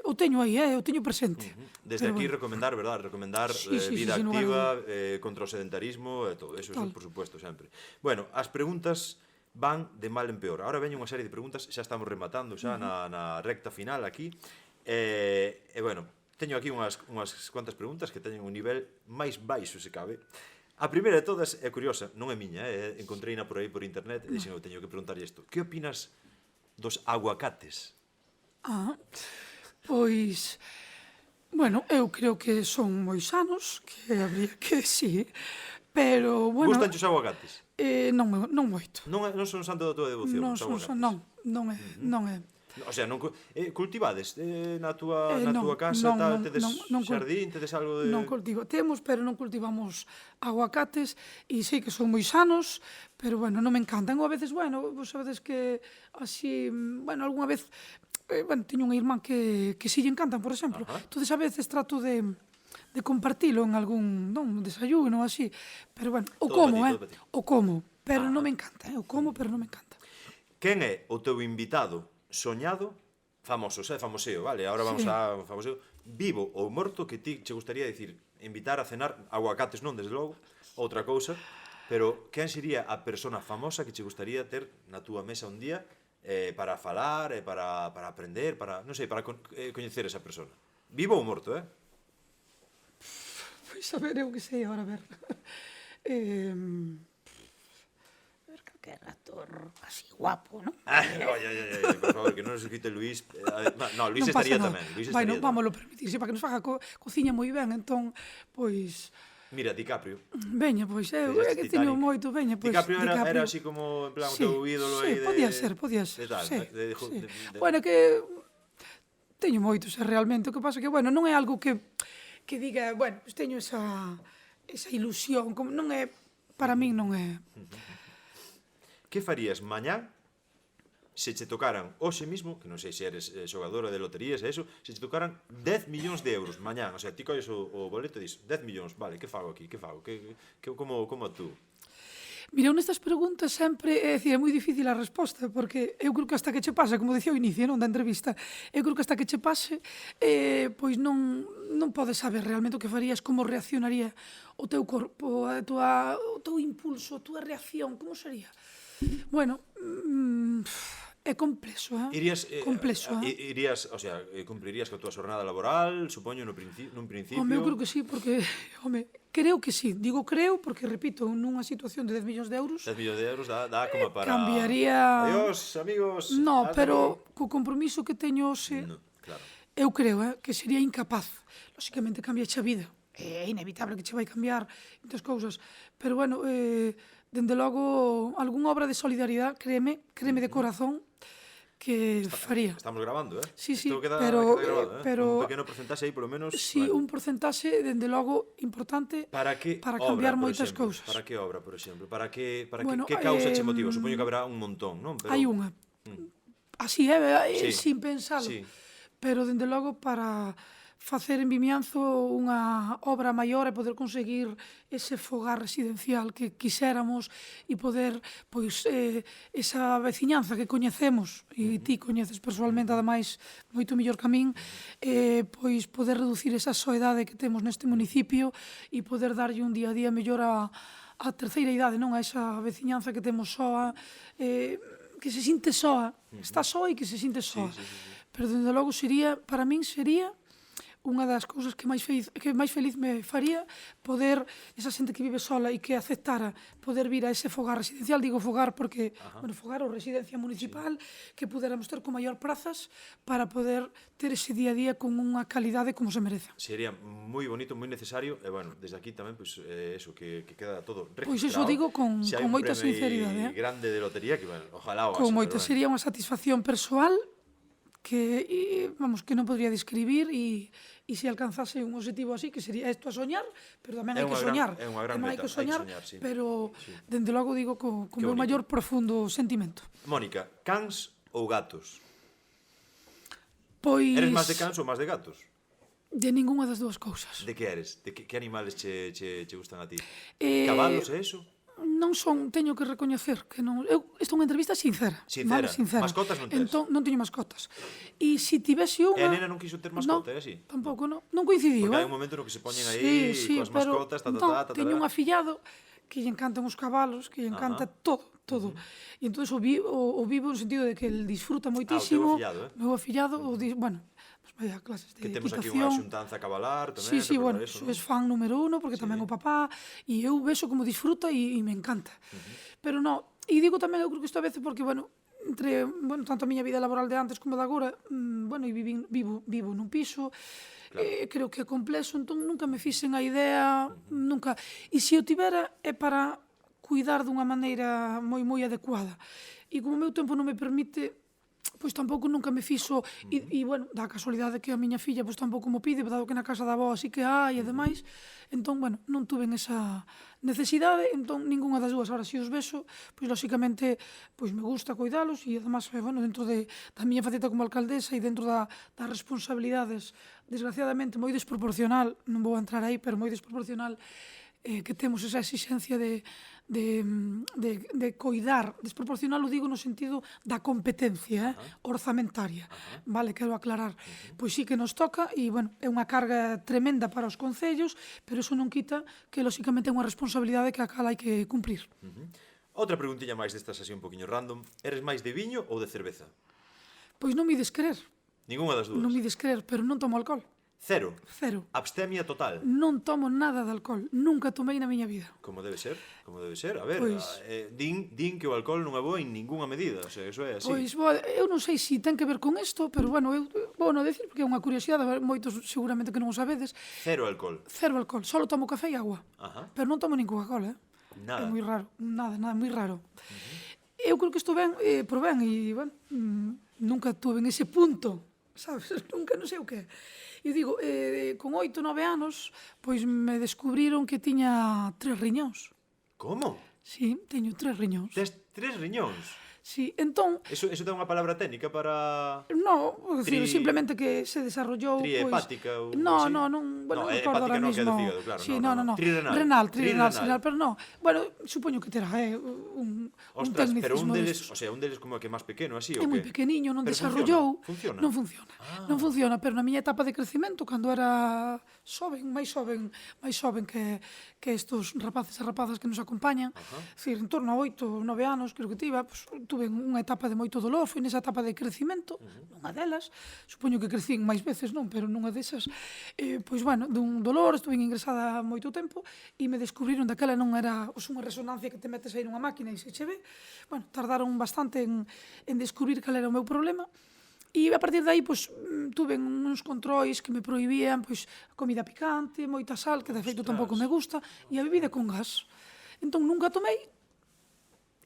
o teño aí, o teño presente. Desde aquí recomendar, verdad? Recomendar vida activa, contra o sedentarismo e todo, eso por supuesto, sempre. Bueno, as preguntas van de mal en peor. Ahora veño unha serie de preguntas, xa estamos rematando xa na recta final aquí. Bueno, teño aquí unhas cuantas preguntas que teñen un nivel máis baixo, se cabe. A primeira de todas é curiosa, non é miña, encontreina por aí por internet e senón teño que preguntarlle isto. Que opinas dos aguacates? Pois... Bueno, eu creo que son moi sanos, que habría que sí, pero, bueno... Gustan os aguacates? Non moito. Non son santo da tua devoción, os aguacates? Non é. O sea, non cultivades na túa casa, tedes xardín, tedes algo de... Non cultivo, temos, pero non cultivamos aguacates e sei que son moi sanos, pero, bueno, non me encantan. Ou a veces, bueno, vos sabedes que así, bueno, algunha vez... Bueno, teño unha irmán que si lle encantan, por exemplo. Entonces, a veces trato de compartilo en algún desayuno ou así. Pero, bueno, o como, pero non me encanta. O como, pero non me encanta. Quen é o teu invitado soñado, famoso, famoseo, vale? Ahora vamos a famoseo, vivo ou morto, que ti che gustaría dicir, invitar a cenar, aguacates non, desde logo, outra cousa, pero quen sería a persona famosa que che gustaría ter na túa mesa un día para falar, para aprender, para, non sei, para coñecer esa persona. Vivo ou morto, Pois a ver, eu que sei, agora a ver. Ver calquer actor así guapo, non? Por favor, que non se quite Luís. No, Luís estaría tamén. Bueno, vámoslo permitir, para que nos faga cociña moi ben, entón, pois... Mira, DiCaprio. Veña, pois, é que teño moito, veña, pois... DiCaprio era así como, en plan, o teu ídolo aí de... Sí, podía ser, Bueno, que teño moitos, realmente, o que pasa que, bueno, non é algo que diga, bueno, pois teño esa ilusión, non é, para min non é... Que farías mañá se che tocaran hoxe mismo, que non sei se eres xogadora de loterías e eso, se che tocaran 10 millóns de euros mañá, o sea, ti colles o boleto e dis 10 millóns, vale, que fago aquí, como actúo? Mira, nestas preguntas sempre é moi difícil a resposta, porque eu creo que hasta que che pase, como dicía ao inicio da entrevista, eu creo que hasta que che pase, pois non podes saber realmente o que farías, como reaccionaría o teu corpo, o teu impulso, a tua reacción, como sería? Bueno, é complexo, complexo, Irías, o sea, cumplirías coa tua xornada laboral, supoño, nun principio? Home, eu creo que sí, porque, creo que sí. Digo creo, porque, repito, nunha situación de 10 millóns de euros... 10 millóns de euros dá como para... Cambiaría... Adiós, amigos. No, pero co compromiso que teño hoxe, eu creo que sería incapaz. Lóxicamente, cambiache a vida. É inevitable que che vai cambiar moitas cousas. Pero, bueno, dende logo, algunha obra de solidaridade, créeme de corazón, que faría. Estamos grabando, Sí, Isto queda pero... un pequeno porcentaxe aí, polo menos... Sí, un porcentaxe, dende logo, importante para cambiar moitas cousas. Para que obra, por exemplo? Para que causa che motiva? Supoño que haberá un montón, non? Hai unha. Así, sin pensalo. Pero, dende logo, para facer en Vimianzo unha obra maior e poder conseguir ese fogar residencial que quixéramos e poder, pois, esa veciñanza que coñecemos e ti coñeces persoalmente, ademais, moito mellor que a min, pois poder reducir esa soedade que temos neste municipio e poder darlle un día a día mellor a terceira idade, non? A esa veciñanza que temos soa, que se sinte soa, está soa e que se sinte soa. Pero, dende logo, para min sería unha das cousas que máis feliz me faría poder, esa xente que vive sola e que aceptara poder vir a ese fogar residencial, digo fogar porque, bueno, fogar ou residencia municipal, que puderamos ter con maior prazas para poder ter ese día a día con unha calidade como se merece. Sería moi bonito, moi necesario, e, bueno, desde aquí tamén, pois, eso, que queda todo registrado. Pois iso digo con moita sinceridade. Grande de lotería, que, bueno, ojalá o con moita, sería unha satisfacción persoal que, vamos, que non podría describir e se alcanzase un objetivo así, que sería isto a soñar, pero tamén hai que soñar. É unha gran hai meta, que soñar, sí. pero, dende logo, digo, co meu maior profundo sentimento. Mónica, cans ou gatos? Pois... Eres máis de cans ou máis de gatos? De ningunha das dúas cousas. De que eres? De que animales che gustan a ti? Cabalos e eso? Non son, teño que recoñecer que non, eu estou unha entrevista sincera, Sincera. vale, sincera. Mascotas non tes? Entón, non teño mascotas. E se tivese unha... E a nena non quiso ter mascota, é así? Tampouco, non coincidiu, Porque hai un momento no que se poñen aí coas mascotas, teño un afillado que lle encantan os cabalos, que lle encanta todo. E entón o vivo no sentido de que el disfruta moitísimo. O meu afillado, bueno, vaya clases de equitación. Que temos aquí unha xuntanza cabalar tamén. Sí, bueno, é fan número 1, porque tamén o papá, e eu vexo como disfruta e me encanta. Pero non, e digo tamén, eu creo que isto a veces porque, bueno, tanto a miña vida laboral de antes como de agora, bueno, e vivo nun piso, creo que é complexo, entón nunca me fixen a idea, nunca. E se o tivera é para cuidar dunha maneira moi adecuada. E como o meu tempo non me permite, pois tampouco nunca me fixo, e, bueno, dá a casualidade que a miña filla pois tampouco mo pide, dado que na casa da avó así que hai e demais, entón, bueno, non tuve esa necesidade, entón, ningunha das dúas. Ahora, se os vexo, pois, lóxicamente, pois, me gusta cuidalos, e, además, bueno, dentro da miña faceta como alcaldesa e dentro das responsabilidades, desgraciadamente, moi desproporcional, non vou entrar aí, pero moi desproporcional, que temos esa exigencia de coidar, desproporcional, o digo no sentido da competencia orzamentaria, vale, quero aclarar. Pois sí que nos toca, e, bueno, é unha carga tremenda para os concellos, pero iso non quita que, lóxicamente, é unha responsabilidade que a cal hai que cumprir. Outra preguntiña máis destas así un poquinho random. Eres máis de viño ou de cerveza? Pois non me ides querer. Ningunha das dúas? Non me ides querer, pero non tomo alcohol. Cero? Cero. Abstemia total? Non tomo nada de alcohol. Nunca tomei na miña vida. Como debe ser? Como debe ser? A ver, Pois... din que o alcohol non é bo en ningunha medida. O sea, eso é así. Pois, eu non sei se ten que ver con isto, pero, bueno, eu vou non decir porque é unha curiosidade, moitos seguramente que non o sabedes. Cero alcohol? Cero alcohol. Solo tomo café e agua. Pero non tomo nin Coca-Cola, Nada? É moi raro. Nada, moi raro. Eu creo que estou ben, por ben, e, bueno, nunca tuve en ese punto, sabes? Nunca, non sei o que é. Eu digo, con 8, 9 anos, pois me descubriron que tiña 3 riñóns. Como? Sí, teño 3 riñóns. Tes 3 riñóns? Sí, entón... Eso ten unha palabra técnica para... No, simplemente que se desarrollou... Triepática ou... No, bueno, non recordo ahora mismo... No, hepática non, que é de fígado, claro. Sí, no. Trirenal, pero no. Bueno, supoño que terá, un tecnicismo destos. O sea, un deles como que máis pequeno, así, é o que? moi pequeniño, non desarrollou... Funciona? Non funciona. Non funciona, pero na miña etapa de crecimento, cando era máis xoven que estos rapaces e rapazas que nos acompañan, decir, en torno a 8, 9 anos, creo que tiva, tuve unha etapa de moito dolor, foi nesa etapa de crecimento, nunha delas, supoño que crecín máis veces, non, pero nunha desas, pois, bueno, dun dolor, estuve ingresada moito tempo, e me descubriron daquela non era unha resonancia que te metes aí nunha máquina e se che ve, bueno, tardaron bastante en descubrir cal era o meu problema, e a partir de aí, pois, tuve uns controis que me prohibían, pois, a comida picante, moita sal, que de feito tampouco me gusta, e a bebida con gas. Entón, nunca tomei,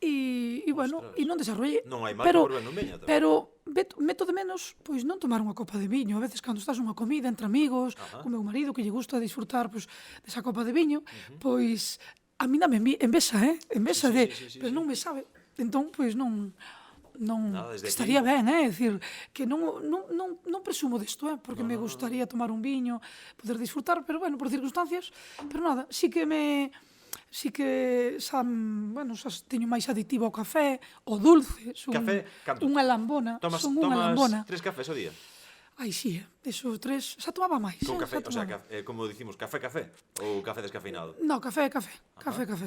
e bueno, e non desarrollei. Non hai mal que por ben non veña tamén. Pero meto de menos, pois, non tomar unha copa de viño. A veces, cando estás nunha comida entre amigos, con meu marido, que lle gusta disfrutar, pois, desa copa de viño, pois, a mí dame envexa, envexa de, pero non me sabe. Entón, pois, non estaría ben, é dicir, que non presumo disto, porque me gustaría tomar un viño, poder disfrutar, pero, bueno, por circunstancias, pero nada, sí que bueno, teño máis aditivo ao café, o dulce, son unha lambona. Tomas 3 cafés ao día? Ai, sí, eso 3, xa tomaba máis. Con café, o sea, como dicimos, café ou café descafeinado? No, café,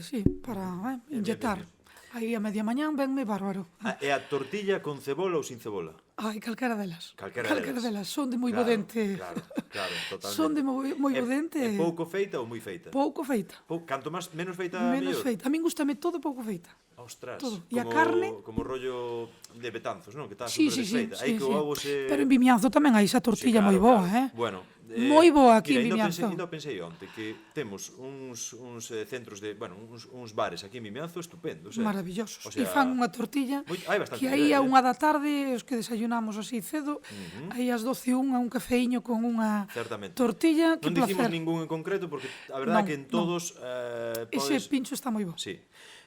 sí, para inyectar. Aí a media mañán venme bárbaro. E a tortilla con cebola ou sin cebola? Ai, calquera delas. Calquera delas. Son de moi Claro, bodente. claro, totalmente. Son de moi bodente. É pouco feita ou moi feita? Pouco feita. Canto menos feita, Menos mellor? feita. A min gustame todo pouco feita. Ostras, Todo. E a carne? Como rollo de Betanzos, non? Que está Sí, super sí, sí, desfeita. sí, Aí que o ovo se... Pero en Vimianzo tamén hai esa tortilla Sí, moi boa, Bueno, moi boa aquí en mira, Vimianzo. Ainda pensei onte que temos uns centros de, bueno, uns bares aquí en Vimianzo estupendos, Maravillosos. O sea, E fan unha tortilla hai bastante que aí a nivel, unha da tarde, os que desayunamos así cedo, aí ás 12 unha un cafeíño con unha Certamente. tortilla, que Non dicimos placer. ningún en concreto porque a verdade é que en todos Ese podes... pincho está moi bo. Sí.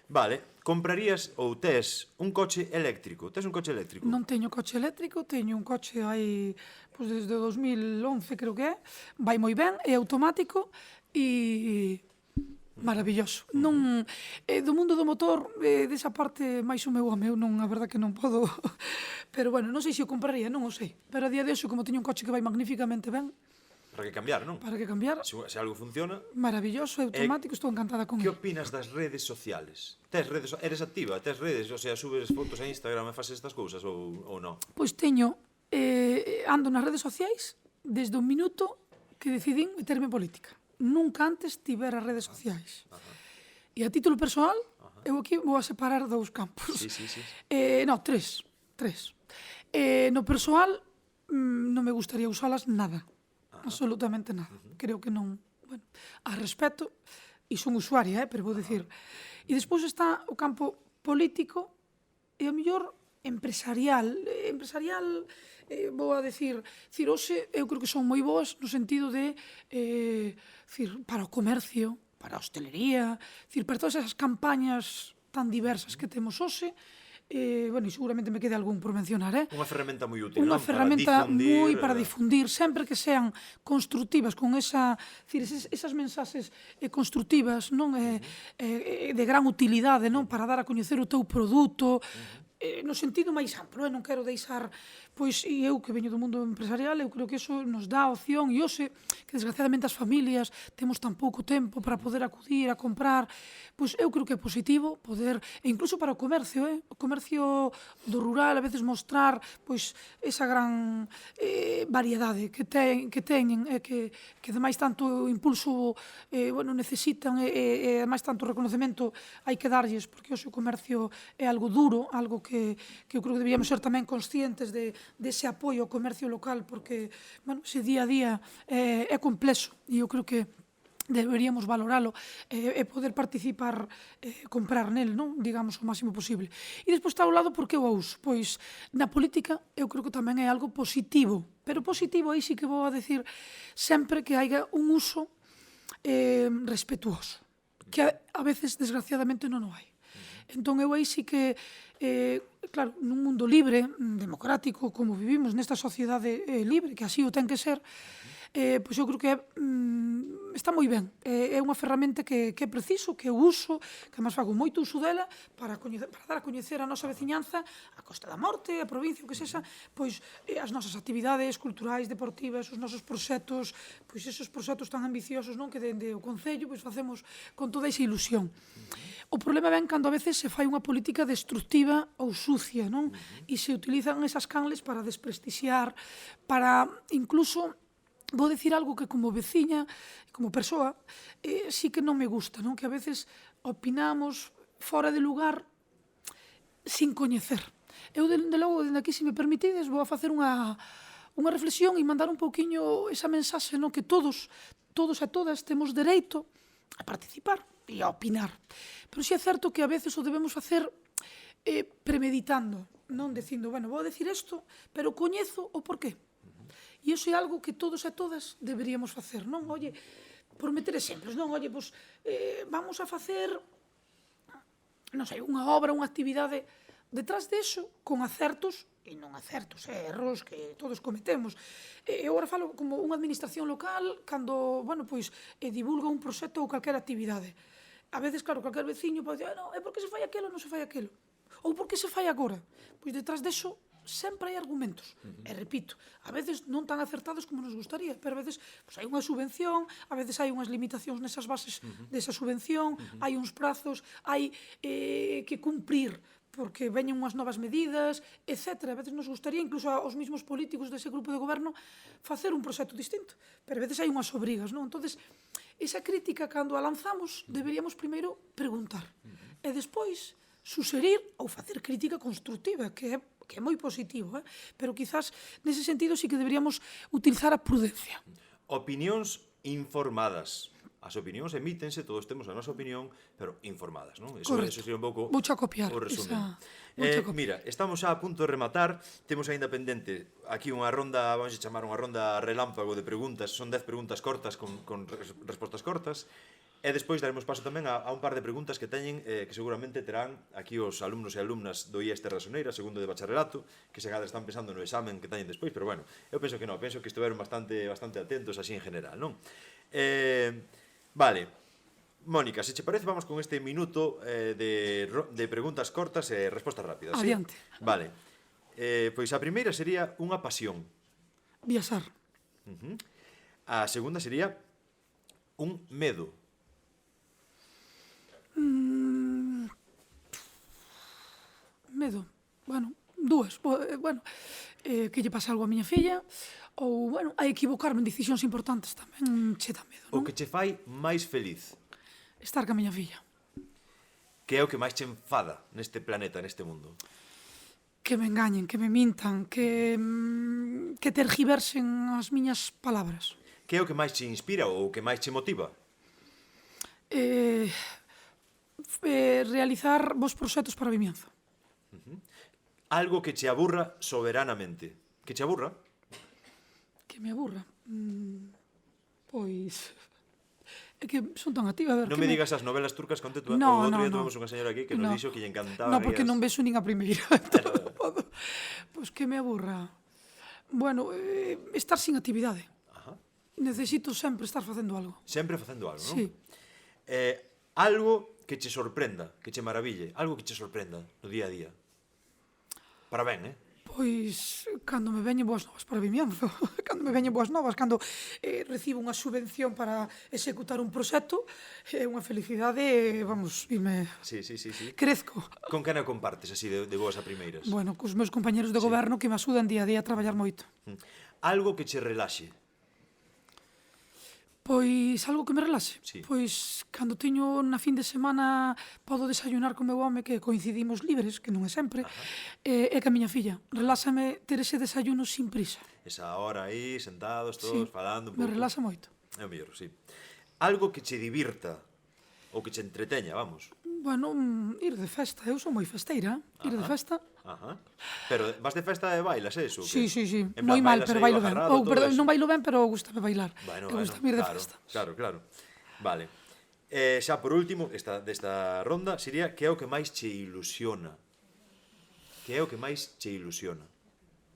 Vale, comprarías ou tes un coche eléctrico? Tes un coche eléctrico? Non teño coche eléctrico, teño un coche aí, pois desde 2011 creo que é, vai moi ben, é automático e maravilloso. Non, do mundo do motor, desa parte máis o meu home, eu non, a verdad que non podo, pero bueno, non sei se o compraría, non o sei, pero a día de hoxe, como teño un coche que vai magníficamente ben, Para que cambiar, non? para que cambiar, Se algo funciona... maravilloso, é automático, estou encantada con Que ele. opinas das redes sociales? Eres activa? Tes redes? O sea, subes fotos a Instagram e fases estas cousas ou non? Pois teño, ando nas redes sociais desde o minuto que decidín meterme en política. Nunca antes tivera redes sociais. E a título personal, eu aquí vou a separar dous campos. Sí. No, tres. No persoal, non me gustaría usalas nada. Absolutamente nada. Creo que non... Bueno, a respeto, e son usuaria, pero vou dicir... E despois está o campo político e o mellor empresarial. Vou a decir, hoxe eu creo que son moi boas no sentido de, para o comercio, para a hostelería, para todas esas campañas tan diversas que temos hoxe, bueno, e seguramente me quede algún por mencionar, Unha ferramenta moi útil, unha non? ferramenta moi para difundir... difundir, sempre que sean constructivas, con esas mensaxes constructivas, non, de gran utilidade, non, para dar a coñecer o teu produto, no sentido máis amplo, non quero deixar, pois, e eu que veño do mundo empresarial, eu creo que iso nos dá opción, e hoxe, que desgraciadamente as familias temos tan pouco tempo para poder acudir a comprar, pois eu creo que é positivo poder, e incluso para o comercio, o comercio do rural, a veces mostrar, pois, esa gran variedade que teñen, que ademais tanto impulso, bueno, necesitan, e ademais tanto reconocemento hai que darlles, porque hoxe o comercio é algo duro, algo que eu creo que deberíamos ser tamén conscientes dese apoio ao comercio local, porque, bueno, ese día a día é complexo, e eu creo que deberíamos valoralo e poder participar, comprar nel, non? Digamos, o máximo posible. E despois está ao lado porque eu a uso. Pois, na política, eu creo que tamén é algo positivo, pero positivo aí sí que vou a decir sempre que haiga un uso respetuoso, que a veces, desgraciadamente, non o hai. Entón, eu aí sí que, claro, nun mundo libre, democrático, como vivimos nesta sociedade libre, que así o ten que ser, pois eu creo que está moi ben. É unha ferramenta que é preciso, que eu uso, que además fago moito uso dela para dar a coñecer a nosa veciñanza, a Costa da Morte, a provincia, o que sexa, pois as nosas actividades culturais, deportivas, os nosos proxectos, pois esos proxectos tan ambiciosos, non, que dende o Concello pois facemos con toda esa ilusión. O problema ven cando a veces se fai unha política destructiva ou sucia, non? E se utilizan esas canles para desprestixiar, para incluso... Vou dicir algo que como veciña, como persoa, sí que non me gusta, non? Que a veces opinamos fora de lugar sin coñecer. Eu, de logo, dende aquí, se me permitides, vou a facer unha reflexión e mandar un pouquiño esa mensaxe, non? Que todos e todas temos dereito a participar e a opinar. Pero sí é certo que a veces o debemos facer premeditando, non dicindo, bueno, vou a decir isto, pero coñezo o porqué. E iso é algo que todos e todas deberíamos facer, non? Oye, por meter exemplos, non? Oye, pois, vamos a facer, non sei, unha obra, unha actividade, detrás deso, con acertos e non acertos, erros que todos cometemos. Eu agora falo como unha administración local, cando, bueno, pois, divulga un proxecto ou calquera actividade. A veces, claro, calquer veciño pode dicir, non, é porque se fai aquelo, non se fai aquelo. Ou porque se fai agora. Pois detrás deso sempre hai argumentos. E repito, a veces non tan acertados como nos gustaría, pero a veces hai unha subvención, a veces hai unhas limitacións nesas bases desa subvención, hai uns prazos, hai que cumprir porque veñen unhas novas medidas, etc. A veces nos gustaría, incluso aos mismos políticos dese grupo de goberno, facer un proxecto distinto. Pero a veces hai unhas obrigas, non? Entonces, esa crítica, cando a lanzamos, deberíamos primeiro preguntar. E despois, suxerir ou facer crítica constructiva, que é moi positivo, pero quizás nese sentido sí que deberíamos utilizar a prudencia. Opinións informadas. As opinións emítense, todos temos a nosa opinión, pero informadas, non? Eso sería un pouco Vouche a copiar o resumen. Mira, estamos xa a punto de rematar, temos aínda pendente aquí unha ronda, vamos a chamar unha ronda relámpago de preguntas, son 10 preguntas cortas con respostas cortas, e despois daremos paso tamén a un par de preguntas que teñen, que seguramente terán aquí os alumnos e alumnas do IES Terra Soneira, segundo de bacharelato, que se agora están pensando no examen que teñen despois, pero bueno, eu penso que non, penso que estiveron bastante atentos así en general, non? Vale, Mónica, se che parece, vamos con este minuto de preguntas cortas e respostas rápidas. Adiante. ¿sí? Vale, pois a primeira sería unha pasión. Viaxar. A segunda sería un medo. Medo. Bueno, dúas. Que lle pasa algo a miña filla, ou, a equivocarme en decisións importantes tamén che dá medo, non? O que che fai máis feliz? Estar ca miña filla. Que é o que máis che enfada neste planeta, neste mundo? Que me engañen, que me mintan, que tergiversen as miñas palabras. Que é o que máis che inspira ou o que máis che motiva? Realizar vos proxectos para Vimianzo. Algo que che aburra soberanamente. Que che aburra? Que me aburra? Pois... É que son tan activa, a ver... Non me digas as novelas turcas, conte tú. No, o outro no, día no. tuvemos unha señora aquí que nos dixo que lle encantaba. No, porque non vexo nin a primeira. Pois que me aburra. Bueno, estar sin actividade. Ajá. Necesito sempre estar facendo algo. Sempre facendo algo, non? Sí. Algo que che sorprenda, que che maraville, algo que che sorprenda no día a día. Para ben, Pois, cando me veñen boas novas para Vimianzo, cando me veñen boas novas, cando recibo unha subvención para executar un proxecto, é unha felicidade, vamos, Sí. crezco. Con quen a compartes así de boas a primeiras? Bueno, cos meus compañeros de goberno que me axudan día a día a traballar moito. Algo que che relaxe. Pois algo que me relaxe. Sí. Pois cando teño na fin de semana podo desayunar con meu home que coincidimos libres, que non é sempre, e que a miña filla. Reláxame ter ese desayuno sin prisa. Esa hora aí, sentados todos, falando un pouco. Me relaxa moito. É o mellor, sí. Algo que che divirta ou que che entreteña, vamos. Bueno, ir de festa. Eu son moi festeira. Ir de festa. Ajá. Pero vas de festa e bailas, eso? Sí. En plan, Moi mal, bailas pero aí bailo ben. agarrado, Ou, todo perdón, eso. non bailo ben, pero gustame bailar. Bueno, Gustame ir de festa. Claro. Vale. Xa por último, desta ronda, sería que é o que máis che ilusiona? Que é o que máis che ilusiona?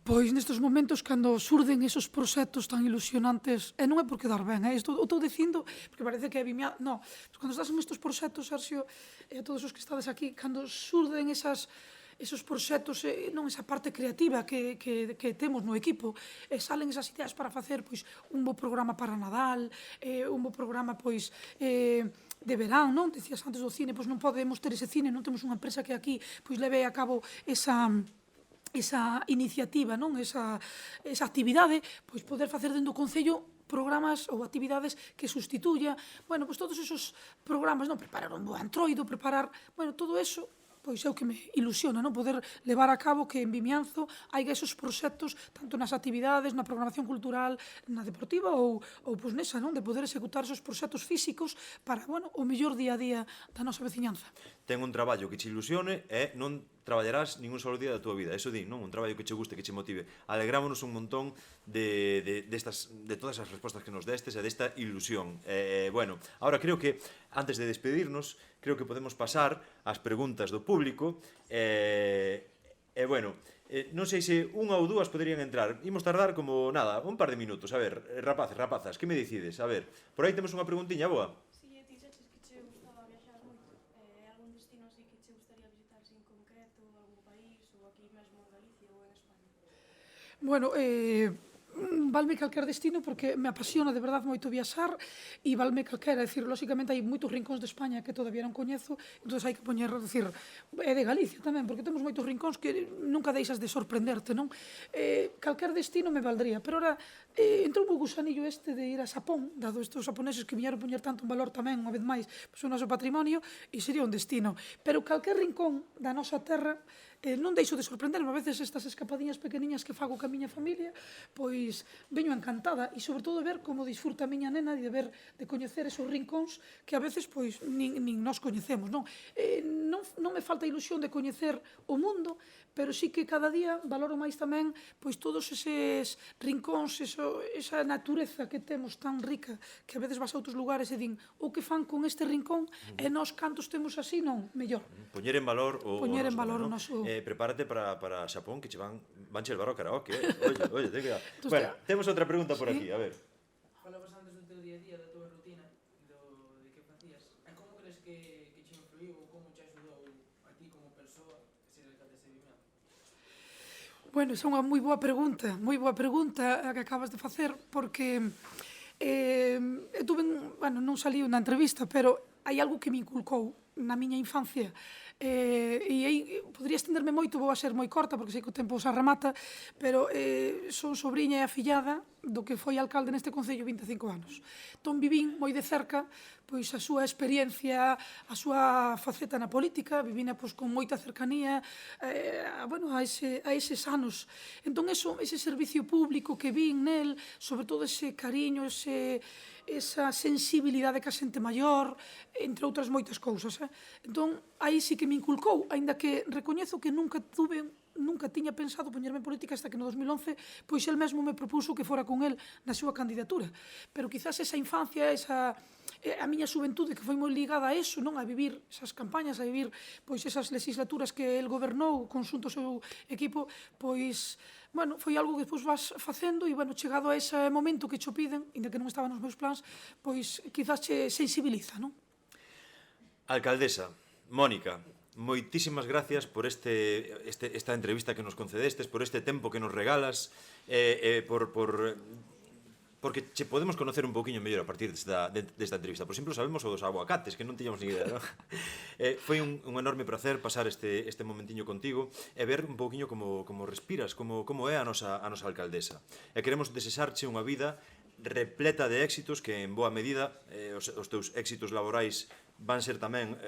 Pois nestes momentos, cando surden esos proxectos tan ilusionantes, e non é por quedar ben, isto o estou dicindo, porque parece que é Vimianzo, no, cando estás en estes proxectos, Sergio, e a todos os que estades aquí, cando surden esos proxectos, non esa parte creativa que temos no equipo, salen esas ideas para facer pois un bo programa para Nadal, un bo programa pois de verán, non? Decías antes do cine, pois non podemos ter ese cine, non temos unha empresa que aquí pois leve a cabo esa iniciativa, non? Esa actividade, pois poder facer dentro do Concello programas ou actividades que sustituya, bueno, pois todos esos programas, non? Preparar un bo antroido, bueno, todo eso, pois é o que me ilusiona, non? Poder levar a cabo que en Vimianzo haiga esos proxectos, tanto nas actividades, na programación cultural, na deportiva ou pois nesa, non? De poder executar esos proxectos físicos para, bueno, o mellor día a día da nosa veciñanza. Ten un traballo que che ilusione e non traballarás ningún solo día da túa vida, eso di, non? Un traballo que che guste, que che motive. Alegrámonos un montón de todas as respostas que nos destes e desta ilusión. Bueno, ahora creo que, antes de despedirnos, creo que podemos pasar ás preguntas do público. Bueno, non sei se unha ou dúas poderían entrar. Imos tardar como, nada, un par de minutos. A ver, rapaces, rapazas, que me decides? A ver, por aí temos unha preguntiña boa. Bueno, valme calquer destino porque me apasiona de verdade moito viaxar e valme calquera, é dicir, lóxicamente hai moitos rincóns de España que todavía non coñezo, entón hai que poñer, é dicir, é de Galicia tamén, porque temos moitos rincóns que nunca deixas de sorprenderte, non? Calquer destino me valdría, pero ora entrou o gusanillo este de ir a Xapón, dado estes xaponeses que viñeron poñer tanto un valor tamén, unha vez máis, o noso patrimonio, e sería un destino. Pero calquer rincón da nosa terra non deixo de sorprenderme, a veces estas escapadiñas pequeniñas que fago ca miña familia, pois veño encantada e sobre todo ver como disfruta a miña nena de ver, de coñecer esos rincóns que a veces pois nin nós coñecemos, non? Non me falta ilusión de coñecer o mundo, pero sí que cada día valoro máis tamén pois todos eses rincóns, esa natureza que temos tan rica, que a veces vas a outros lugares e din o que fan con este rincón e nós cantos temos así, non, mellor. Poñer en valor o noso. Prepárate para Xapón, que vanche levar ao karaoke. Oye, ten cuidado. Bueno, temos outra pregunta por aquí, a ver. Falabas antes do teu día a día, da tua rutina, de que facías. E como crees que che influiu ou como che axudou a ti como persoa ser alcaldesa de Vimianzo? Bueno, esa é unha moi boa pregunta a que acabas de facer, porque eu tuve, bueno, non saliu na entrevista, pero hai algo que me inculcou na miña infancia, e aí podría estenderme moito, vou a ser moi corta porque sei que o tempo xa remata, pero son sobriña e afillada do que foi alcalde neste concello 25 anos. Entón vivín moi de cerca pois a súa experiencia, a súa faceta na política, vivina pois con moita cercanía a eses anos. Entón ese servicio público que vin nel, sobre todo ese cariño, esa sensibilidade ca xente maior, entre outras moitas cousas. Entón, aí sí que me inculcou, aínda que recoñezo que nunca tiña pensado poñerme en política hasta que no 2011, pois el mesmo me propuso que fora con el na súa candidatura. Pero quizás esa infancia, a miña xuventude que foi moi ligada a eso, non, a vivir esas campañas, a vivir pois esas legislaturas que el gobernou conxunto ao seu equipo, pois bueno, foi algo que despois vas facendo e, bueno, chegado a ese momento que cho piden, ainda que non estaba nos meus plans, pois quizás che sensibiliza, non? Alcaldesa, Mónica, moitísimas gracias por esta entrevista que nos concedestes, por este tempo que nos regalas, porque che podemos conocer un poquinho mellor a partir desta entrevista. Por exemplo, sabemos o dos aguacates, que non tiñamos ni idea, non? Foi un enorme placer pasar este momentiño contigo e ver un poquinho como respiras, como é a nosa alcaldesa. E queremos desexarche unha vida repleta de éxitos que, en boa medida, os teus éxitos laborais van ser tamén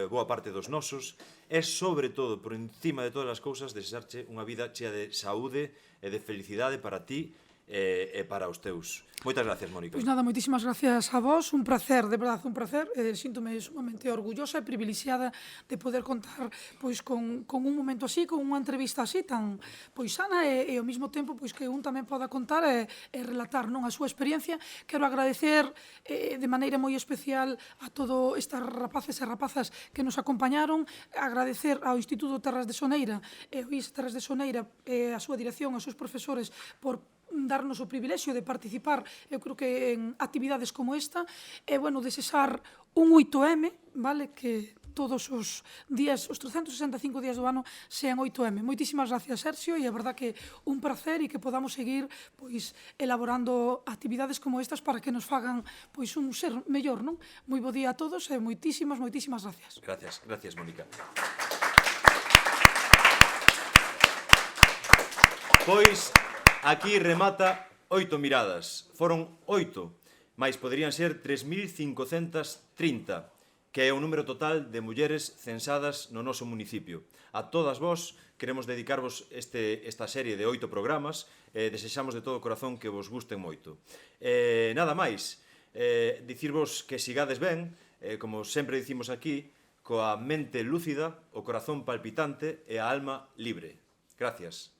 boa parte dos nosos, e, sobre todo, por encima de todas as cousas, desexarche unha vida chea de saúde e de felicidade para ti e para os teus. Moitas gracias, Mónica. Pois nada, moitísimas gracias a vos, un placer, de verdade, un placer. Síntome sumamente orgullosa e privilexiada de poder contar pois con un momento así, con unha entrevista así tan pois sana e ao mesmo tempo pois que un tamén poda contar e relatar, non, a súa experiencia. Quero agradecer de maneira moi especial a todo estas rapaces e rapazas que nos acompañaron, agradecer ao Instituto Terras de Soneira e ao IS Terras de Soneira e a súa dirección, aos seus profesores por darnos o privilexio de participar, eu creo que en actividades como esta, e, bueno, desexar un 8M, vale, que todos os días, os 365 días do ano, sean 8M. Moitísimas gracias, Sergio, e a verdad que un placer e que podamos seguir, pois, elaborando actividades como estas para que nos fagan, pois, un ser mellor, non? Moi bo día a todos e moitísimas gracias. Gracias, Mónica. Pois, aquí remata 8 miradas. Foron 8, mais poderían ser 3.530, que é o número total de mulleres censadas no noso municipio. A todas vos queremos dedicarvos esta serie de 8 programas e desexamos de todo corazón que vos gusten moito. Nada máis, dicirvos que sigades ben, como sempre dicimos aquí, coa mente lúcida, o corazón palpitante e a alma libre. Gracias.